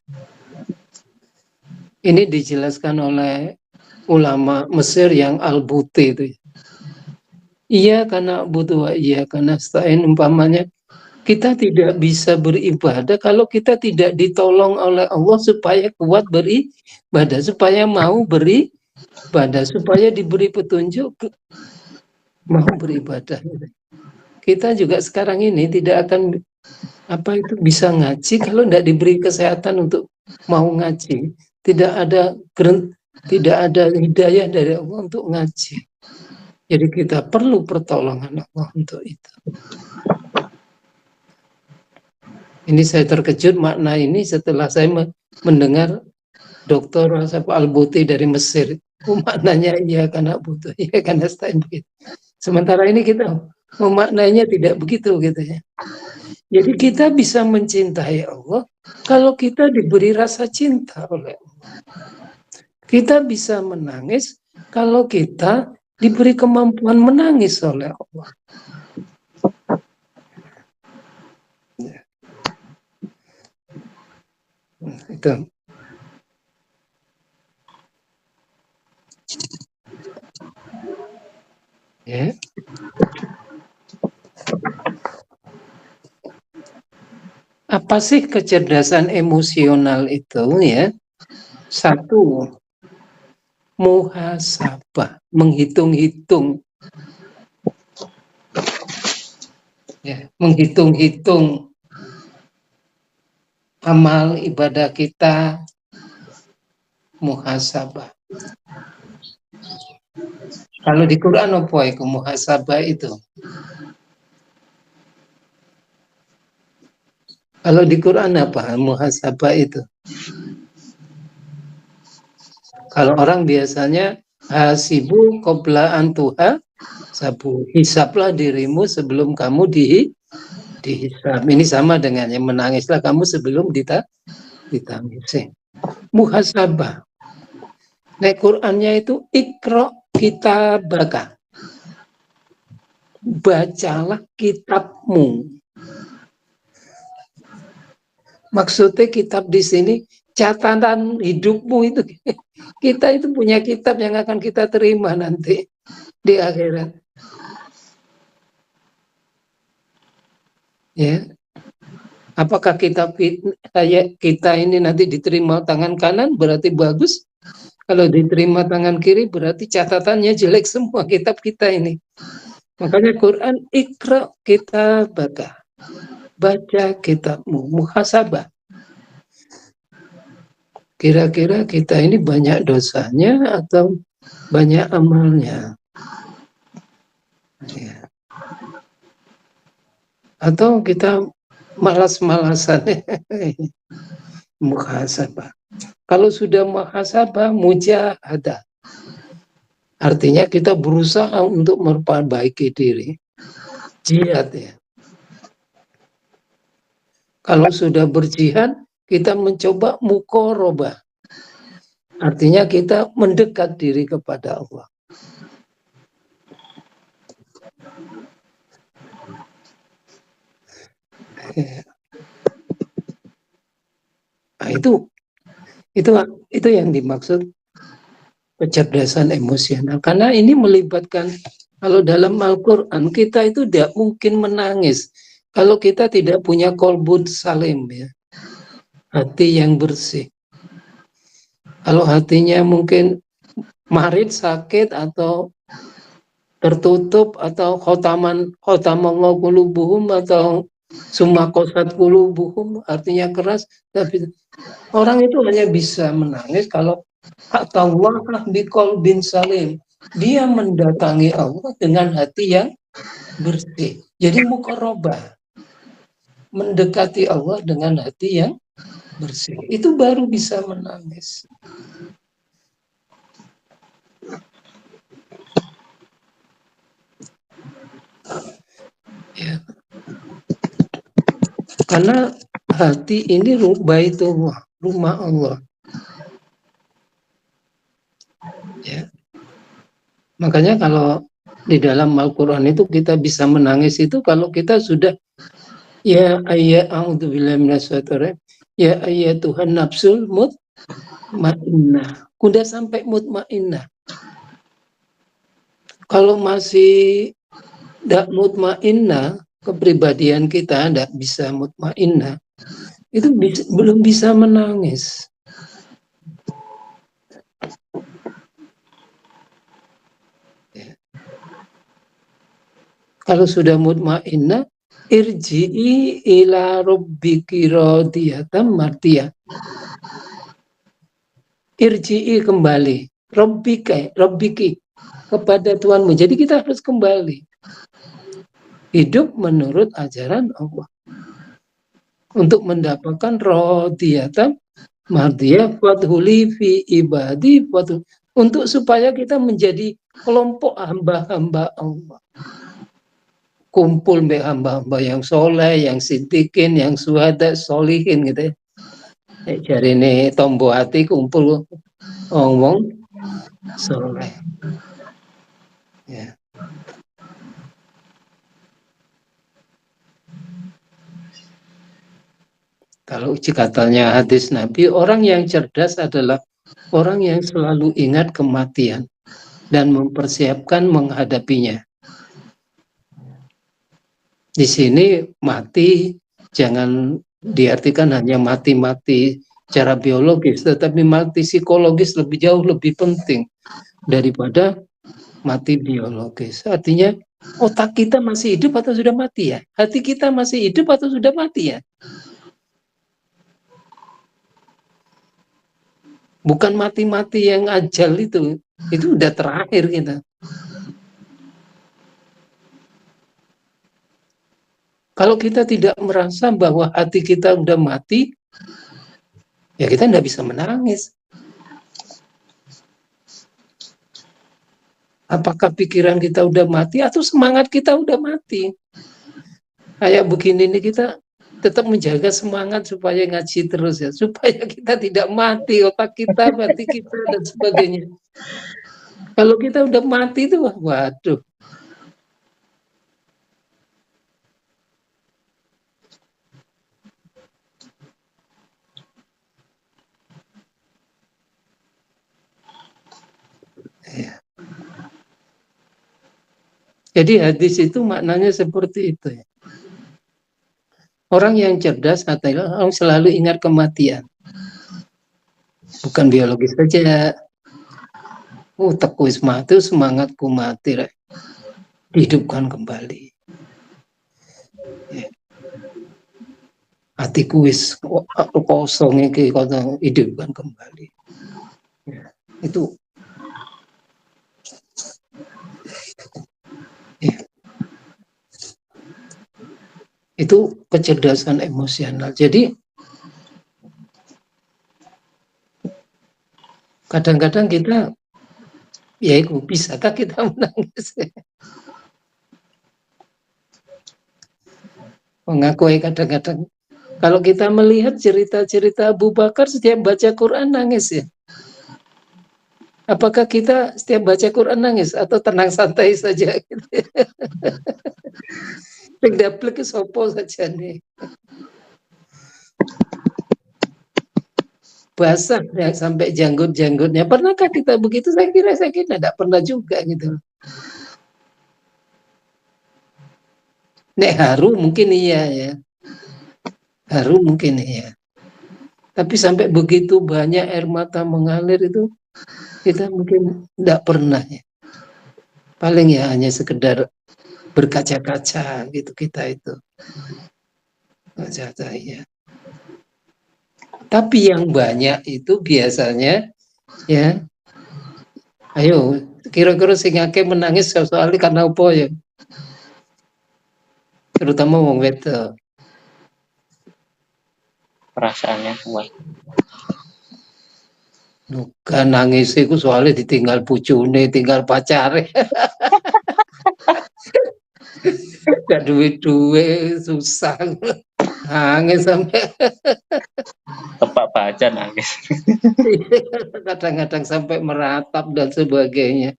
Ini dijelaskan oleh ulama Mesir yang Al-Buti itu. Iya karena butuh, iya karena nasta'in, umpamanya kita tidak bisa beribadah kalau kita tidak ditolong oleh Allah supaya kuat beribadah, supaya mau beribadah, supaya diberi petunjuk mau beribadah. Kita juga sekarang ini tidak akan bisa ngaji kalau tidak diberi kesehatan untuk mau ngaji. Tidak ada hidayah dari Allah untuk ngaji. Jadi kita perlu pertolongan Allah untuk itu. Ini saya terkejut makna ini setelah saya mendengar Dr. Asaf Al-Buti dari Mesir. Maknanya iya karena butuh, iya karena nasta'in begitu. Sementara ini kita memaknainya tidak begitu gitu ya. Jadi kita bisa mencintai Allah kalau kita diberi rasa cinta oleh Allah. Kita bisa menangis kalau kita diberi kemampuan menangis oleh Allah. Itu. Ya. Apa sih kecerdasan emosional itu ya? Satu, muhasabah, menghitung-hitung. Ya, menghitung-hitung amal ibadah kita, muhasabah. Kalau di Quran apa itu muhasabah itu? Kalau di Quran apa muhasabah itu? Kalau orang biasanya hasibu qabla an tuhasabu, hisablah dirimu sebelum kamu dihisab. Ini sama dengan yang menangislah kamu sebelum ditangisi. Muhasabah. Nah, Qurannya itu ikra kitabaka. bacalah kitabmu. Maksudnya kitab di sini catatan hidupmu itu. Kita itu punya kitab yang akan kita terima nanti di akhirat. Ya. Apakah kitab kita ini nanti diterima tangan kanan berarti bagus? Kalau diterima tangan kiri berarti catatannya jelek semua kitab kita ini. Makanya Quran ikra kitabaka. Baca kitabmu, muhasabah. Kira-kira kita ini banyak dosanya atau banyak amalnya? Ya. Atau kita malas-malasan. Muhasabah. Kalau sudah muhasabah, mujahadah. Artinya kita berusaha untuk memperbaiki diri. Jihad ya. Kalau sudah berjihad, kita mencoba muqarabah. Artinya kita mendekat diri kepada Allah. Nah, itu yang dimaksud kecerdasan emosional. Karena ini melibatkan, kalau dalam Al-Quran kita itu tidak mungkin menangis kalau kita tidak punya qalbun salim ya. Hati yang bersih. Kalau hatinya mungkin marid, sakit, atau tertutup, atau khotamallahu qulubuhum, atau summa qasat qulubuhum, artinya keras, tapi orang itu hanya bisa menangis kalau atawah biqalbin salim. Dia mendatangi Allah dengan hati yang bersih. Jadi muqarabah. Mendekati Allah dengan hati yang bersih. Itu baru bisa menangis. Ya. Karena hati ini baitullah, rumah Allah. Ya. Makanya kalau di dalam Al-Quran itu kita bisa menangis itu kalau kita sudah ya ayat a'udzubillahi minasyaitonir ya ayat Tuhan nafsul mutmainnah. Udah sampai mutmainnah. Kalau masih tidak mutmainnah, kepribadian kita tidak bisa mutmainnah, itu belum bisa menangis. Ya. Kalau sudah mutmainnah, irji'i ila rabbiki radiyatan mardiyah. Irji'i kembali, rabbiki kepada Tuhanmu. Jadi kita harus kembali hidup menurut ajaran Allah untuk mendapatkan radiyatan mardiyah fathuli fi ibadi untuk supaya kita menjadi kelompok hamba-hamba Allah. Kumpul mbak hamba-hamba yang soleh, yang siddiqin, yang syuhada, solihin gitu ya. Jari ini tombo hati kumpul ngomong soleh. Ya. Kalau katanya hadis Nabi, orang yang cerdas adalah orang yang selalu ingat kematian dan mempersiapkan menghadapinya. Di sini mati jangan diartikan hanya mati-mati secara biologis, tetapi mati psikologis lebih jauh lebih penting daripada mati biologis. Artinya otak kita masih hidup atau sudah mati ya? Hati kita masih hidup atau sudah mati ya? Bukan mati-mati yang ajal itu udah terakhir kita. Kalau kita tidak merasa bahwa hati kita udah mati, ya kita tidak bisa menangis. Apakah pikiran kita udah mati atau semangat kita udah mati? Kayak begini nih kita tetap menjaga semangat supaya ngaji terus ya, supaya kita tidak mati, otak kita, hati kita dan sebagainya. Kalau kita udah mati itu waduh. Jadi hadis itu maknanya seperti itu ya. Orang yang cerdas adalah orang selalu ingat kematian. Bukan biologis saja. Teku wis mati, semangatku mati, rek. Dihidupkan kembali. Ya. Hatiku wis kosong iki, kota hidupkan kembali. Ya. Itu ya. Itu kecerdasan emosional. Jadi kadang-kadang kita ya itu bisakah kita menangis? Mengakui kadang-kadang kalau kita melihat cerita-cerita Abu Bakar setiap baca Quran nangis ya. Apakah kita setiap baca Quran nangis atau tenang santai saja? Plek sopo saja nih. Basah ya, sampai janggut-janggutnya. Pernahkah kita begitu? Saya kira tidak pernah juga gitu. Nek haru mungkin iya ya. Haru mungkin iya. Tapi sampai begitu banyak air mata mengalir itu kita mungkin tidak pernah ya. Paling ya hanya sekedar berkaca-kaca gitu kita itu. Kaca ya. Tapi yang banyak itu biasanya ya. Ayo, kira-kira sing akeh menangis soalnya karena apa ya? Terutama wong wedok. Perasaannya kuat. Bukan nangis itu soalnya ditinggal bojone, tinggal pacare. Gak duit-duit, susah. Nangis sampai Tepak baca nangis. kadang-kadang sampai meratap dan sebagainya.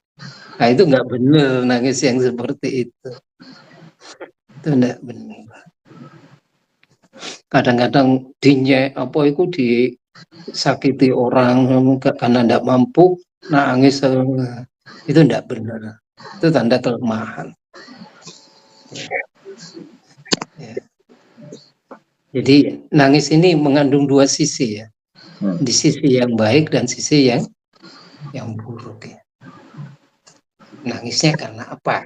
Nah itu nggak benar nangis yang seperti itu. Itu nggak benar. Kadang-kadang apa itu disakiti orang karena tidak mampu nangis, itu tidak benar. Itu tanda kelemahan. Ya. Jadi nangis ini mengandung dua sisi ya, di sisi yang baik dan sisi yang buruk ya. Nangisnya karena apa?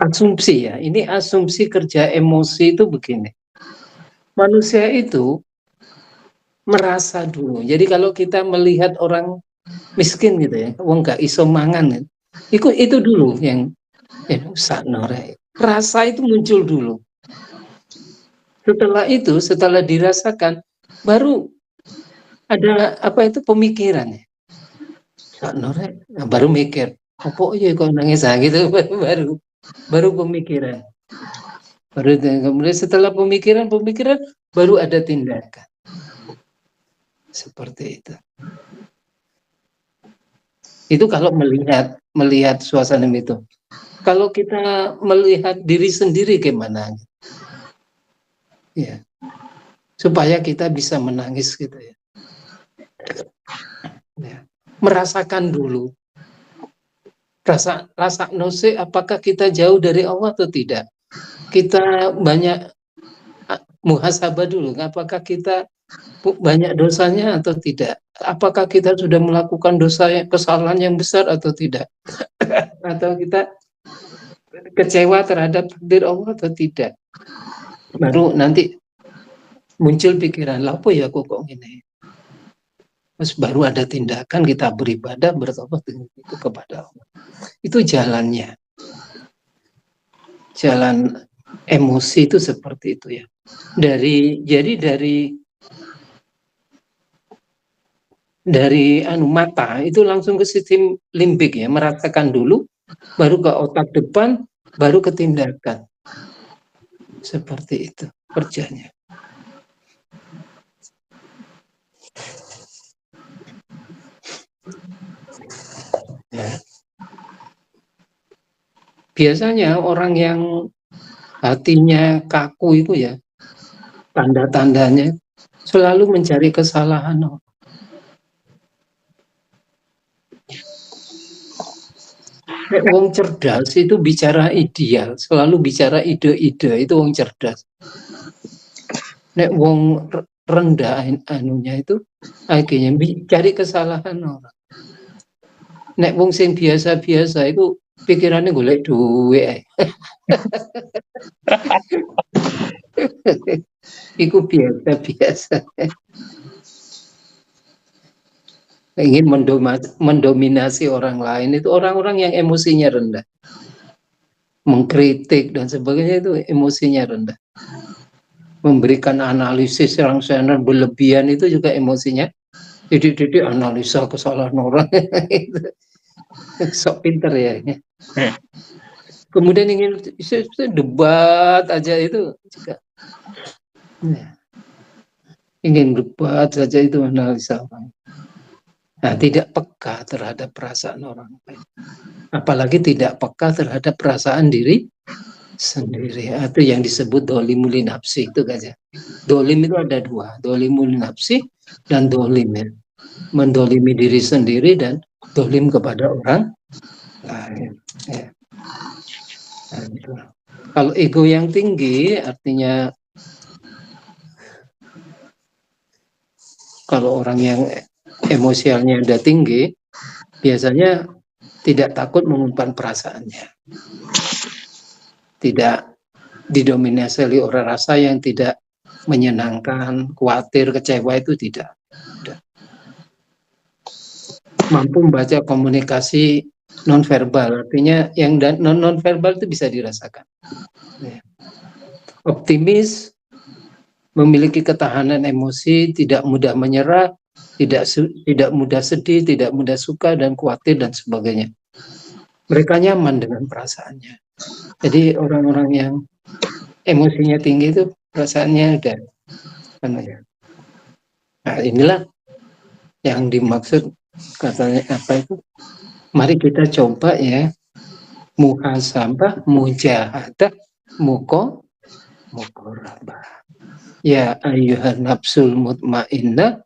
Asumsi ya, ini asumsi kerja emosi itu begini. Manusia itu merasa dulu. Jadi kalau kita melihat orang miskin gitu ya, wong gak iso mangan, itu dulu yang rasa itu muncul dulu. Setelah itu, setelah dirasakan, baru ada pemikiran ya. Baru mikir, apa ya kok nangis gitu, baru pemikiran. Kemudian setelah pemikiran baru ada tindakan. Seperti itu. Itu kalau melihat suasana itu. Kalau kita melihat diri sendiri gimana? Ya. Supaya kita bisa menangis gitu ya. Ya. Merasakan dulu. Rasa nose, apakah kita jauh dari Allah atau tidak? Kita banyak muhasabah dulu, apakah kita banyak dosanya atau tidak? Apakah kita sudah melakukan kesalahan yang besar atau tidak? Atau kita kecewa terhadap takdir Allah atau tidak? Baru nanti muncul pikiran, apa ya kok gini? Terus baru ada tindakan, kita beribadah, bertobat itu kepada Allah. Itu jalannya. Jalan emosi itu seperti itu ya. Dari mata itu langsung ke sistem limbik ya, merasakan dulu, baru ke otak depan, baru ke tindakan. Seperti itu kerjanya. Ya. Biasanya orang yang hatinya kaku itu ya, tanda-tandanya selalu mencari kesalahan orang. Nek wong cerdas itu bicara ideal, selalu bicara ide-ide, itu wong cerdas. Nek wong rendah anunya itu akhirnya cari kesalahan orang. Nek wong sing biasa-biasa itu pikirannya golek duit. Iku biasa-biasa. Ingin mendominasi orang lain, itu orang-orang yang emosinya rendah, mengkritik dan sebagainya, itu emosinya rendah. Memberikan analisis yang sangat berlebihan itu juga emosinya. Jadi analisa kesalahan orang. Sok pinter ya. Kemudian ingin debat aja itu juga. Ingin debat saja itu analisa orang. Nah, tidak peka terhadap perasaan orang lain. Apalagi tidak peka terhadap perasaan diri sendiri. Itu yang disebut dolimul nafsi itu saja. Dolim itu ada dua, dolimul nafsi dan dolim. Ya. Mendolimi diri sendiri dan dolim kepada orang lain. Ya. Nah, kalau ego yang tinggi artinya kalau orang yang emosialnya udah tinggi, biasanya tidak takut mengumpan perasaannya. Tidak didominasi oleh rasa yang tidak menyenangkan, khawatir, kecewa, itu tidak. Mampu membaca komunikasi nonverbal, artinya yang nonverbal itu bisa dirasakan. Optimis, memiliki ketahanan emosi, tidak mudah menyerah, tidak mudah sedih, tidak mudah suka dan khawatir dan sebagainya. Mereka nyaman dengan perasaannya. Jadi orang-orang yang emosinya tinggi itu perasaannya udah ya. Nah, inilah yang dimaksud katanya apa itu? Mari kita coba ya, muhasabah, mujahadah, muqarabah. Ya ayyuhan nafsul mutmainnah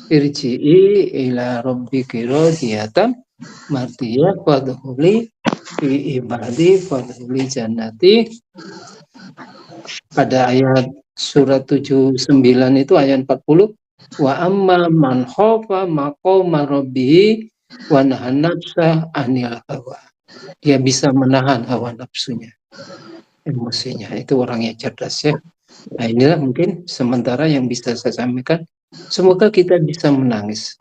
irji'i ila rabbiki radiyatan mardiyah fadkhuli fi ibadi fadkhuli jannati. Pada ayat surat 79 itu ayat 40, wa amma man khafa maqama rabbih wa nahan nafsa anil hawa. Dia bisa menahan hawa nafsunya, emosinya. Itu orang yang cerdas ya. Nah, inilah mungkin sementara yang bisa saya sampaikan. Semoga kita bisa menangis,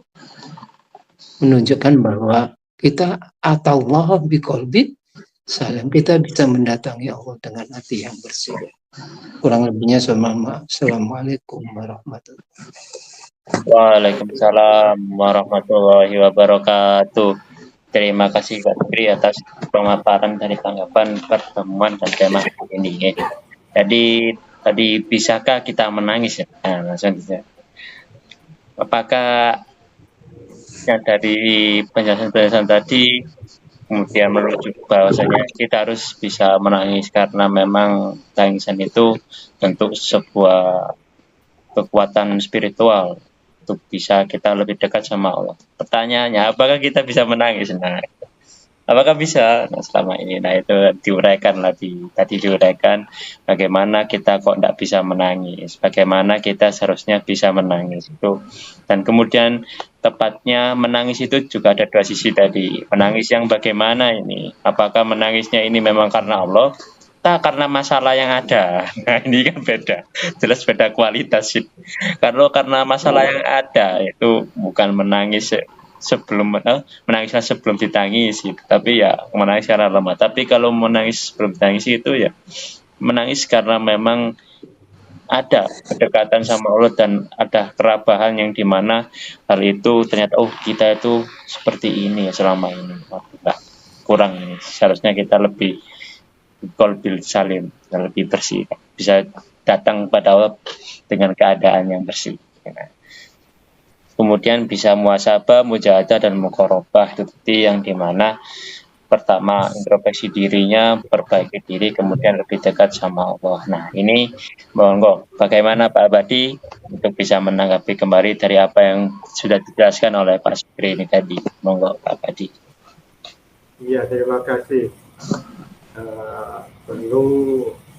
menunjukkan bahwa kita atallah biqalbin salam, kita bisa mendatangi Allah dengan hati yang bersih. Kurang lebihnya Assalamualaikum warahmatullahi wabarakatuh. Waalaikumsalam warahmatullahi wabarakatuh. Terima kasih Pak Fikri atas pemaparan dari tanggapan pertemuan dan tema ini. Jadi tadi bisakah kita menangis? Nah, langsung saja. Apakah yang dari penjelasan tadi kemudian merujuk bahwasanya kita harus bisa menangis karena memang tangisan itu bentuk sebuah kekuatan spiritual untuk bisa kita lebih dekat sama Allah. Pertanyaannya, apakah kita bisa menangis? Nah, apakah bisa? Nah, selama ini, nah itu diuraikan tadi diuraikan bagaimana kita kok tidak bisa menangis, bagaimana kita seharusnya bisa menangis itu, dan kemudian tepatnya menangis itu juga ada dua sisi tadi. Menangis yang bagaimana ini? Apakah menangisnya ini memang karena Allah? Karena masalah yang ada. Nah, ini kan beda, jelas beda kualitas. Kalau karena masalah yang ada itu bukan menangis menangislah sebelum ditangisi, tapi ya menangis karena lemah. Tapi kalau menangis sebelum ditangisi itu ya menangis karena memang ada kedekatan sama Allah dan ada kerabahan yang dimana hal itu ternyata kita itu seperti ini ya selama ini, kurang ini, seharusnya kita lebih qalbil salim, lebih bersih, bisa datang pada Allah dengan keadaan yang bersih. Kemudian bisa muhasabah, mujahadah dan muqarabah, itu yang dimana pertama introspeksi dirinya, perbaiki diri, kemudian lebih dekat sama Allah. Nah, ini monggo bagaimana Pak Abadi untuk bisa menanggapi kembali dari apa yang sudah dijelaskan oleh Pak Sukri ini tadi. Monggo Pak Abadi. Iya, terima kasih. Perlu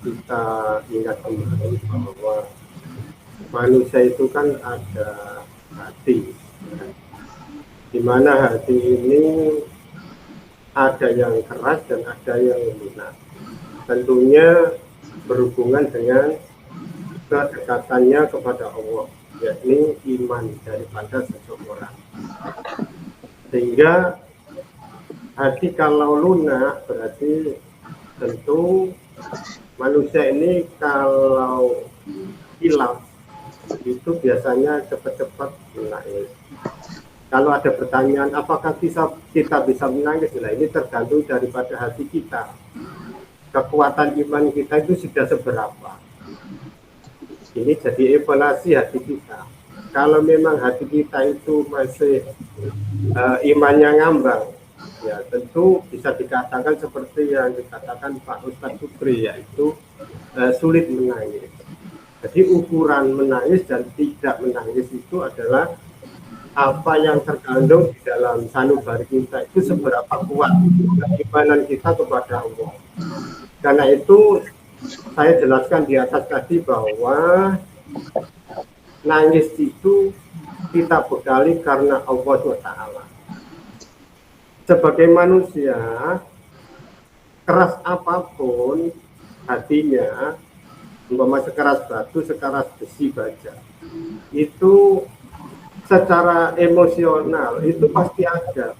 kita ingat kembali bahwa manusia itu kan ada hati, di mana hati ini ada yang keras dan ada yang lunak. Tentunya berhubungan dengan kedekatannya kepada Allah, yakni iman daripada seseorang. Sehingga hati kalau lunak berarti tentu manusia ini kalau hilaf itu biasanya cepat-cepat menangis. Kalau ada pertanyaan apakah kita bisa menangis, nah ini tergantung daripada hati kita. Kekuatan iman kita itu sudah seberapa. Ini jadi evaluasi hati kita. Kalau memang hati kita itu masih imannya ngambang, ya tentu bisa dikatakan seperti yang dikatakan Pak Ustadz Sukri, yaitu sulit menangis. Jadi ukuran menangis dan tidak menangis itu adalah apa yang terkandung di dalam sanubari kita itu seberapa kuat keimanan kita kepada Allah. Karena itu saya jelaskan di atas tadi bahwa nangis itu kita bekali karena Allah SWT. Sebagai manusia, keras apapun hatinya, umpama sekeras batu, sekeras besi baja, itu secara emosional itu pasti ada.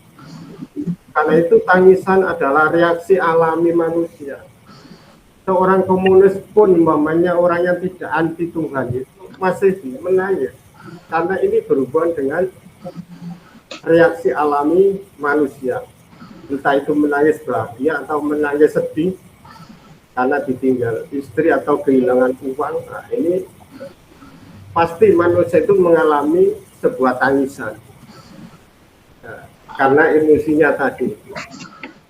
Karena itu tangisan adalah reaksi alami manusia. Seorang komunis pun, umpamanya orang yang tidak anti Tuhan itu masih menangis. Karena ini berhubungan dengan reaksi alami manusia. Entah itu menangis bahagia atau menangis sedih karena ditinggal istri atau kehilangan uang. Nah, ini pasti manusia itu mengalami sebuah tangisan. Nah, karena emosinya tadi.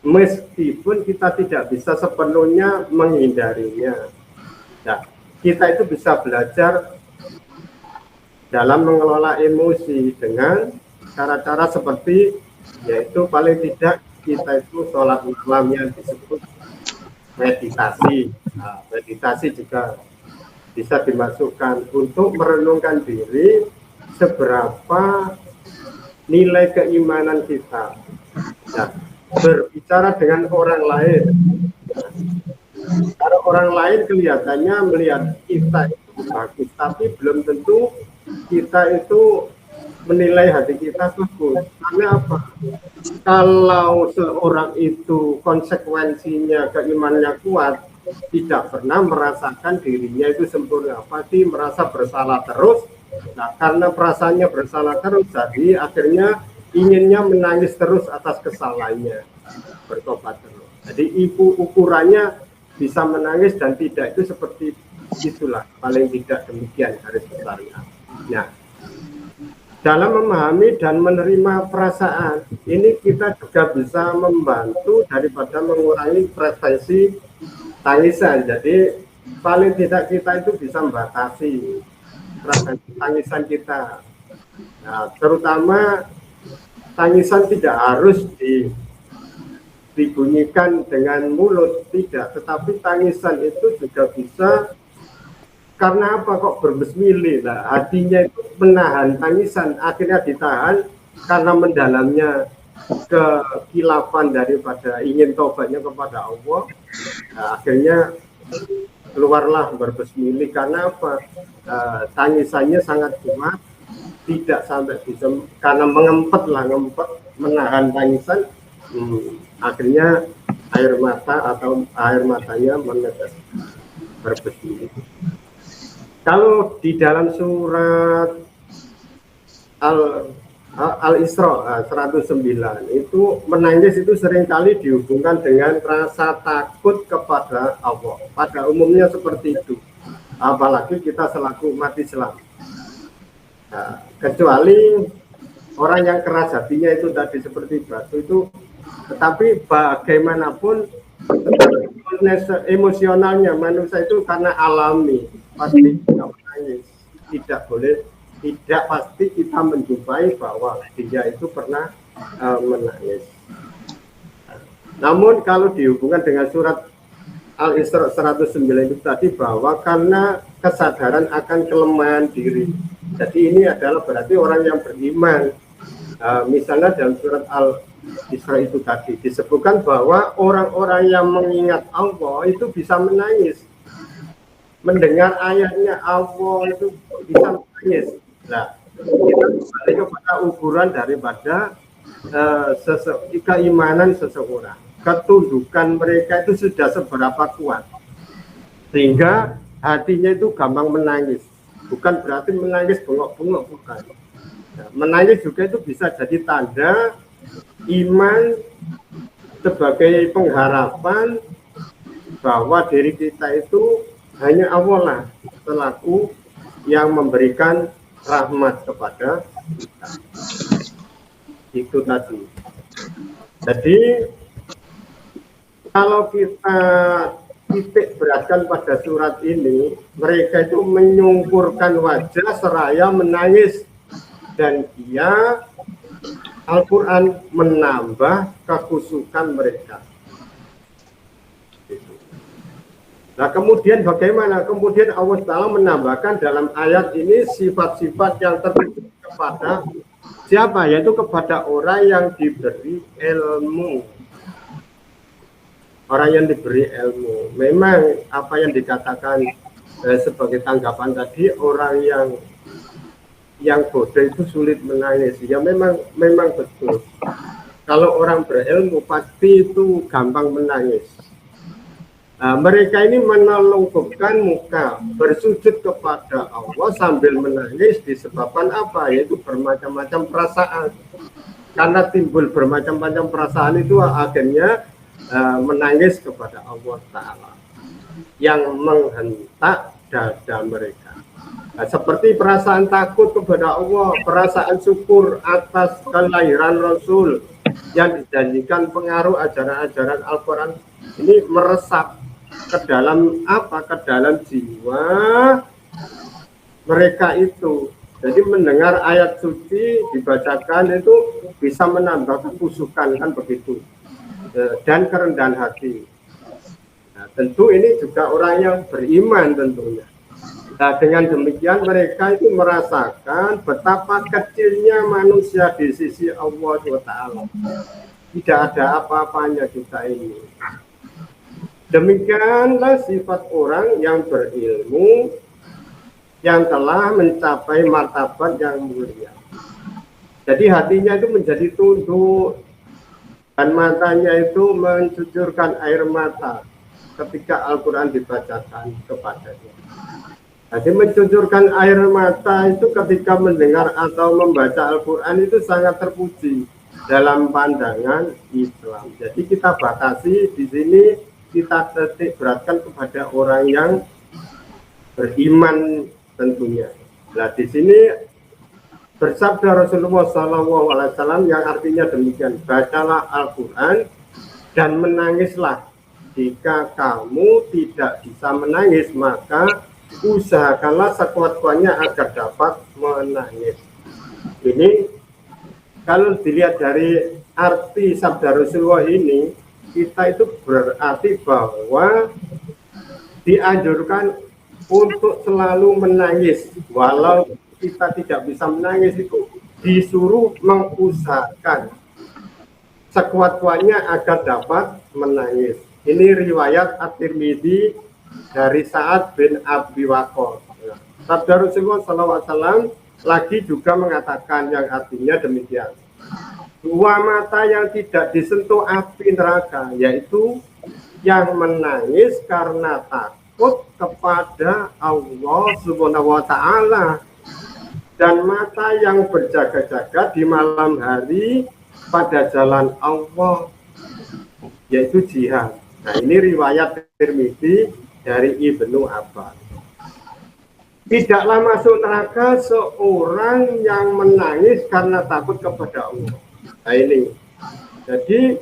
Meskipun kita tidak bisa sepenuhnya menghindarinya. Nah, kita itu bisa belajar dalam mengelola emosi dengan cara-cara seperti, yaitu paling tidak kita itu sholat malam yang disebut meditasi. Nah, meditasi juga bisa dimasukkan untuk merenungkan diri seberapa nilai keimanan kita. Nah, berbicara dengan orang lain. Kalau orang lain kelihatannya melihat kita itu bagus, tapi belum tentu kita itu menilai hati kita bagus. Karena apa? Kalau seorang itu konsekuensinya keimanannya kuat, tidak pernah merasakan dirinya itu sempurna, pasti merasa bersalah terus. Nah, karena perasaannya bersalah terus, jadi akhirnya inginnya menangis terus atas kesalahannya, bertobat terus. Jadi ukurannya bisa menangis dan tidak itu seperti itulah, paling tidak demikian garis besarnya. Nah, dalam memahami dan menerima perasaan ini kita juga bisa membantu daripada mengurangi frekuensi tangisan. Jadi paling tidak kita itu bisa membatasi frekuensi tangisan kita. Nah, terutama tangisan tidak harus dibunyikan dengan mulut, tidak, tetapi tangisan itu juga bisa karena apa kok berbesmili. Nah, hatinya itu menahan tangisan, akhirnya ditahan karena mendalamnya kekilafan daripada ingin tobatnya kepada Allah. Nah, akhirnya keluarlah berbesmili karena apa? Tangisannya sangat kuat, tidak sampai bisa karena ngempet menahan tangisan, akhirnya air mata atau air matanya menetes berbesmili. Kalau di dalam surat Al-Isra 109 itu menangis itu seringkali dihubungkan dengan rasa takut kepada Allah. Pada umumnya seperti itu. Apalagi kita selaku umat Islam. Nah, kecuali orang yang keras hatinya itu tadi seperti batu itu Tetapi bagaimanapun emosionalnya manusia itu karena alami pasti tidak menangis. Tidak boleh, tidak pasti kita menjumpai bahwa dia itu pernah menangis. Namun kalau dihubungkan dengan surat Al-Isra 109 itu tadi, bahwa karena kesadaran akan kelemahan diri. Jadi ini adalah berarti orang yang beriman. Misalnya dalam surat Al-Isra itu tadi disebutkan bahwa orang-orang yang mengingat Allah itu bisa menangis. Mendengar ayatnya Allah itu bisa menangis. Nah, kita kembali kepada ukuran daripada keimanan seseorang. Ketundukan mereka itu sudah seberapa kuat sehingga hatinya itu gampang menangis. Bukan berarti menangis bengok-bengok, bukan. Nah, menangis juga itu bisa jadi tanda iman sebagai pengharapan bahwa diri kita itu hanya Allah lah selaku yang memberikan rahmat kepada kita. Itu tadi. Jadi kalau kita titik beratkan pada surat ini, mereka itu menyungkurkan wajah seraya menangis, dan dia Al-Quran menambah kekhusyukan mereka. Nah kemudian bagaimana? Kemudian Allah Ta'ala menambahkan dalam ayat ini sifat-sifat yang tertuju kepada siapa? Yaitu kepada orang yang diberi ilmu. Orang yang diberi ilmu. Memang apa yang dikatakan sebagai tanggapan tadi, orang yang bodoh itu sulit menangis. Ya memang betul. Kalau orang berilmu pasti itu gampang menangis. Mereka ini menelungkupkan muka, bersujud kepada Allah sambil menangis disebabkan apa? Yaitu bermacam-macam perasaan. Karena timbul bermacam-macam perasaan itu akhirnya menangis kepada Allah Ta'ala yang menghentak dada mereka. Nah, seperti perasaan takut kepada Allah, perasaan syukur atas kelahiran Rasul yang dijanjikan pengaruh ajaran-ajaran Al-Quran ini meresap ke dalam apa? Ke dalam jiwa mereka itu. Jadi mendengar ayat suci dibacakan itu bisa menambah kekhusyukan, kan begitu, dan kerendahan hati. Nah, tentu ini juga orang yang beriman tentunya. Nah, dengan demikian mereka itu merasakan betapa kecilnya manusia di sisi Allah SWT. Tidak ada apa-apanya kita ini. Demikianlah sifat orang yang berilmu yang telah mencapai martabat yang mulia. Jadi hatinya itu menjadi tunduk dan matanya itu mencucurkan air mata ketika Al-Quran dibacakan kepadanya. Jadi mencucurkan air mata itu ketika mendengar atau membaca Al-Quran itu sangat terpuji dalam pandangan Islam. Jadi kita batasi di sini, kita titik beratkan kepada orang yang beriman tentunya. Nah di sini bersabda Rasulullah SAW yang artinya demikian, bacalah Al-Quran dan menangislah. Jika kamu tidak bisa menangis, maka usahakanlah sekuat-kuatnya agar dapat menangis. Ini kalau dilihat dari arti sabda Rasulullah ini, kita itu berarti bahwa dianjurkan untuk selalu menangis. Walau kita tidak bisa menangis, itu disuruh mengusahakan sekuat-kuatnya agar dapat menangis. Ini riwayat At-Tirmidzi dari Sa'ad bin Abi Waqqas. Sabda Rasulullah SAW lagi juga mengatakan yang artinya demikian. Dua mata yang tidak disentuh api neraka, yaitu yang menangis karena takut kepada Allah Subhanahu wa Ta'ala, dan mata yang berjaga-jaga di malam hari pada jalan Allah, yaitu jihad. Nah ini riwayat Tirmidzi dari Ibnu Abbas. Tidaklah masuk neraka seorang yang menangis karena takut kepada Allah. Nah ini, jadi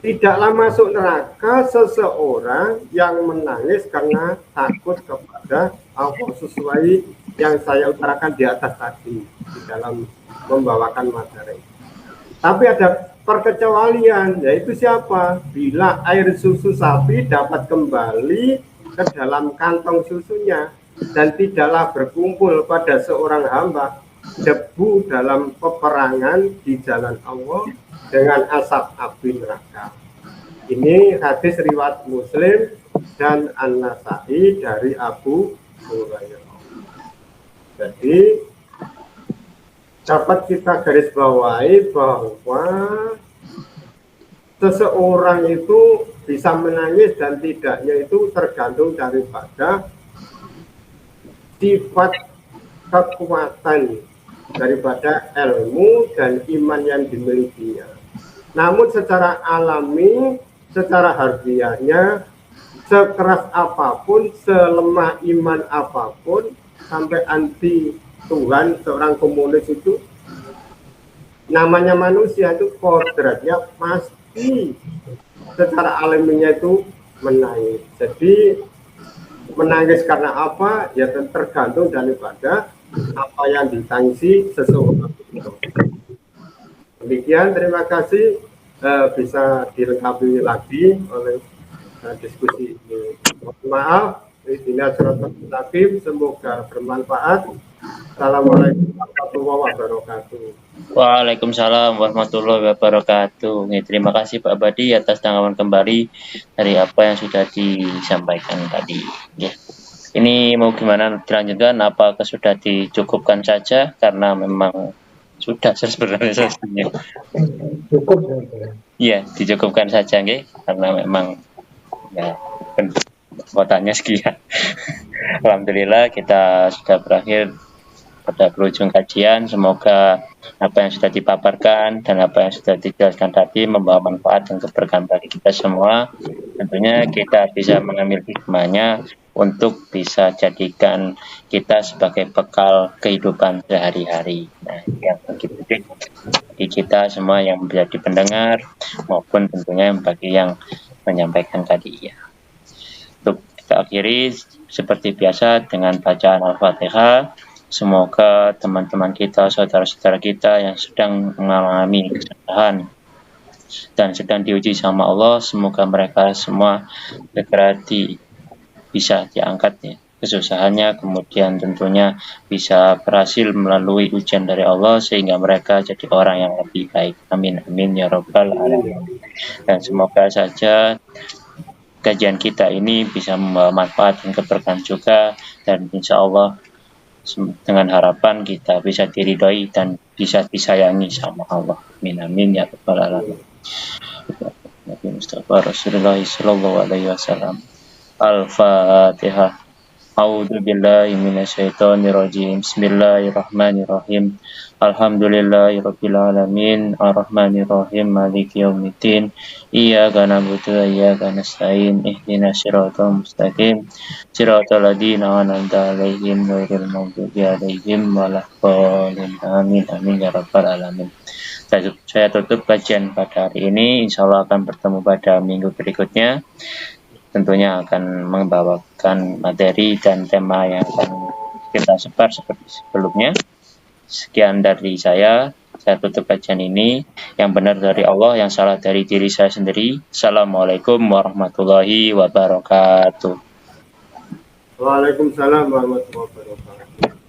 Tidaklah masuk neraka seseorang yang menangis karena takut kepada Allah, sesuai yang saya utarakan di atas tadi di dalam membawakan materi. Tapi ada perkecualian, yaitu siapa? Bila air susu sapi dapat kembali ke dalam kantong susunya dan tidaklah berkumpul pada seorang hamba debu dalam peperangan di jalan Allah dengan asap api neraka. Ini hadis riwayat Muslim dan An-Nasa'i dari Abu Hurairah. Jadi dapat kita garis bawahi bahwa seseorang itu bisa menangis dan tidaknya itu tergantung daripada sifat kekuatan daripada ilmu dan iman yang dimilikinya. Namun secara alami, secara harfiahnya, sekeras apapun, selemah iman apapun, sampai anti Tuhan, seorang komunis itu, namanya manusia itu kodratnya pasti secara alaminya itu menangis. Jadi menangis karena apa? Ya tergantung daripada apa yang ditangisi seseorang. Demikian, terima kasih. Bisa dilengkapi lagi oleh diskusi ini. Mohon maaf, semoga bermanfaat. Assalamualaikum warahmatullahi wabarakatuh. Waalaikumsalam warahmatullahi wabarakatuh. Terima kasih Pak Badi atas tanggapan kembali dari apa yang sudah disampaikan tadi. Ya. Ini mau gimana dilanjutkan? Apakah sudah dicukupkan saja karena memang sudah sebenarnya selesai. Cukup. Iya, dicukupkan saja nggih, karena memang ya kuotanya sekian. Alhamdulillah kita sudah berakhir pada berujung kajian. Semoga apa yang sudah dipaparkan dan apa yang sudah dijelaskan tadi membawa manfaat dan keberkahan bagi kita semua. Tentunya kita bisa mengambil hikmahnya untuk bisa jadikan kita sebagai bekal kehidupan sehari-hari. Nah, yang bagi kita semua yang menjadi pendengar maupun tentunya bagi yang menyampaikan tadi ya. Untuk kita akhiri seperti biasa dengan bacaan Al-Fatihah. Semoga teman-teman kita, saudara-saudara kita yang sedang mengalami kesusahan dan sedang diuji sama Allah, semoga mereka semua segera bisa diangkat ya kesusahannya, kemudian tentunya bisa berhasil melalui ujian dari Allah sehingga mereka jadi orang yang lebih baik. Amin amin ya rabbal alamin. Dan semoga saja kajian kita ini bisa membawa manfaat dan keberkahan juga, dan insya Allah dengan harapan kita bisa diridhoi dan bisa disayangi sama Allah. Amin amin ya rabbal alamin. Nabi Mustafa Rasulullah sallallahu alaihi wasallam. Al-Fatihah. A'udzu billahi minasyaitonir rajim. Bismillahirrahmanirrahim. Alhamdulillahirabbil alamin. Arrahmanir rahim. Maliki yaumiddin. Iyyaka na'budu wa iyyaka nasta'in. Ihdinas siratal mustaqim. Siratal ladzina an'amta 'alaihim ghairil maghdubi 'alaihim waladdallin. Amin amin ya rabbal alamin. Saya tutup kajian pada hari ini. Insyaallah akan bertemu pada minggu berikutnya. Tentunya akan membawakan materi dan tema yang akan kita sebar seperti sebelumnya. Sekian dari saya tutup kajian ini. Yang benar dari Allah, yang salah dari diri saya sendiri. Assalamualaikum warahmatullahi wabarakatuh. Waalaikumsalam warahmatullahi wabarakatuh.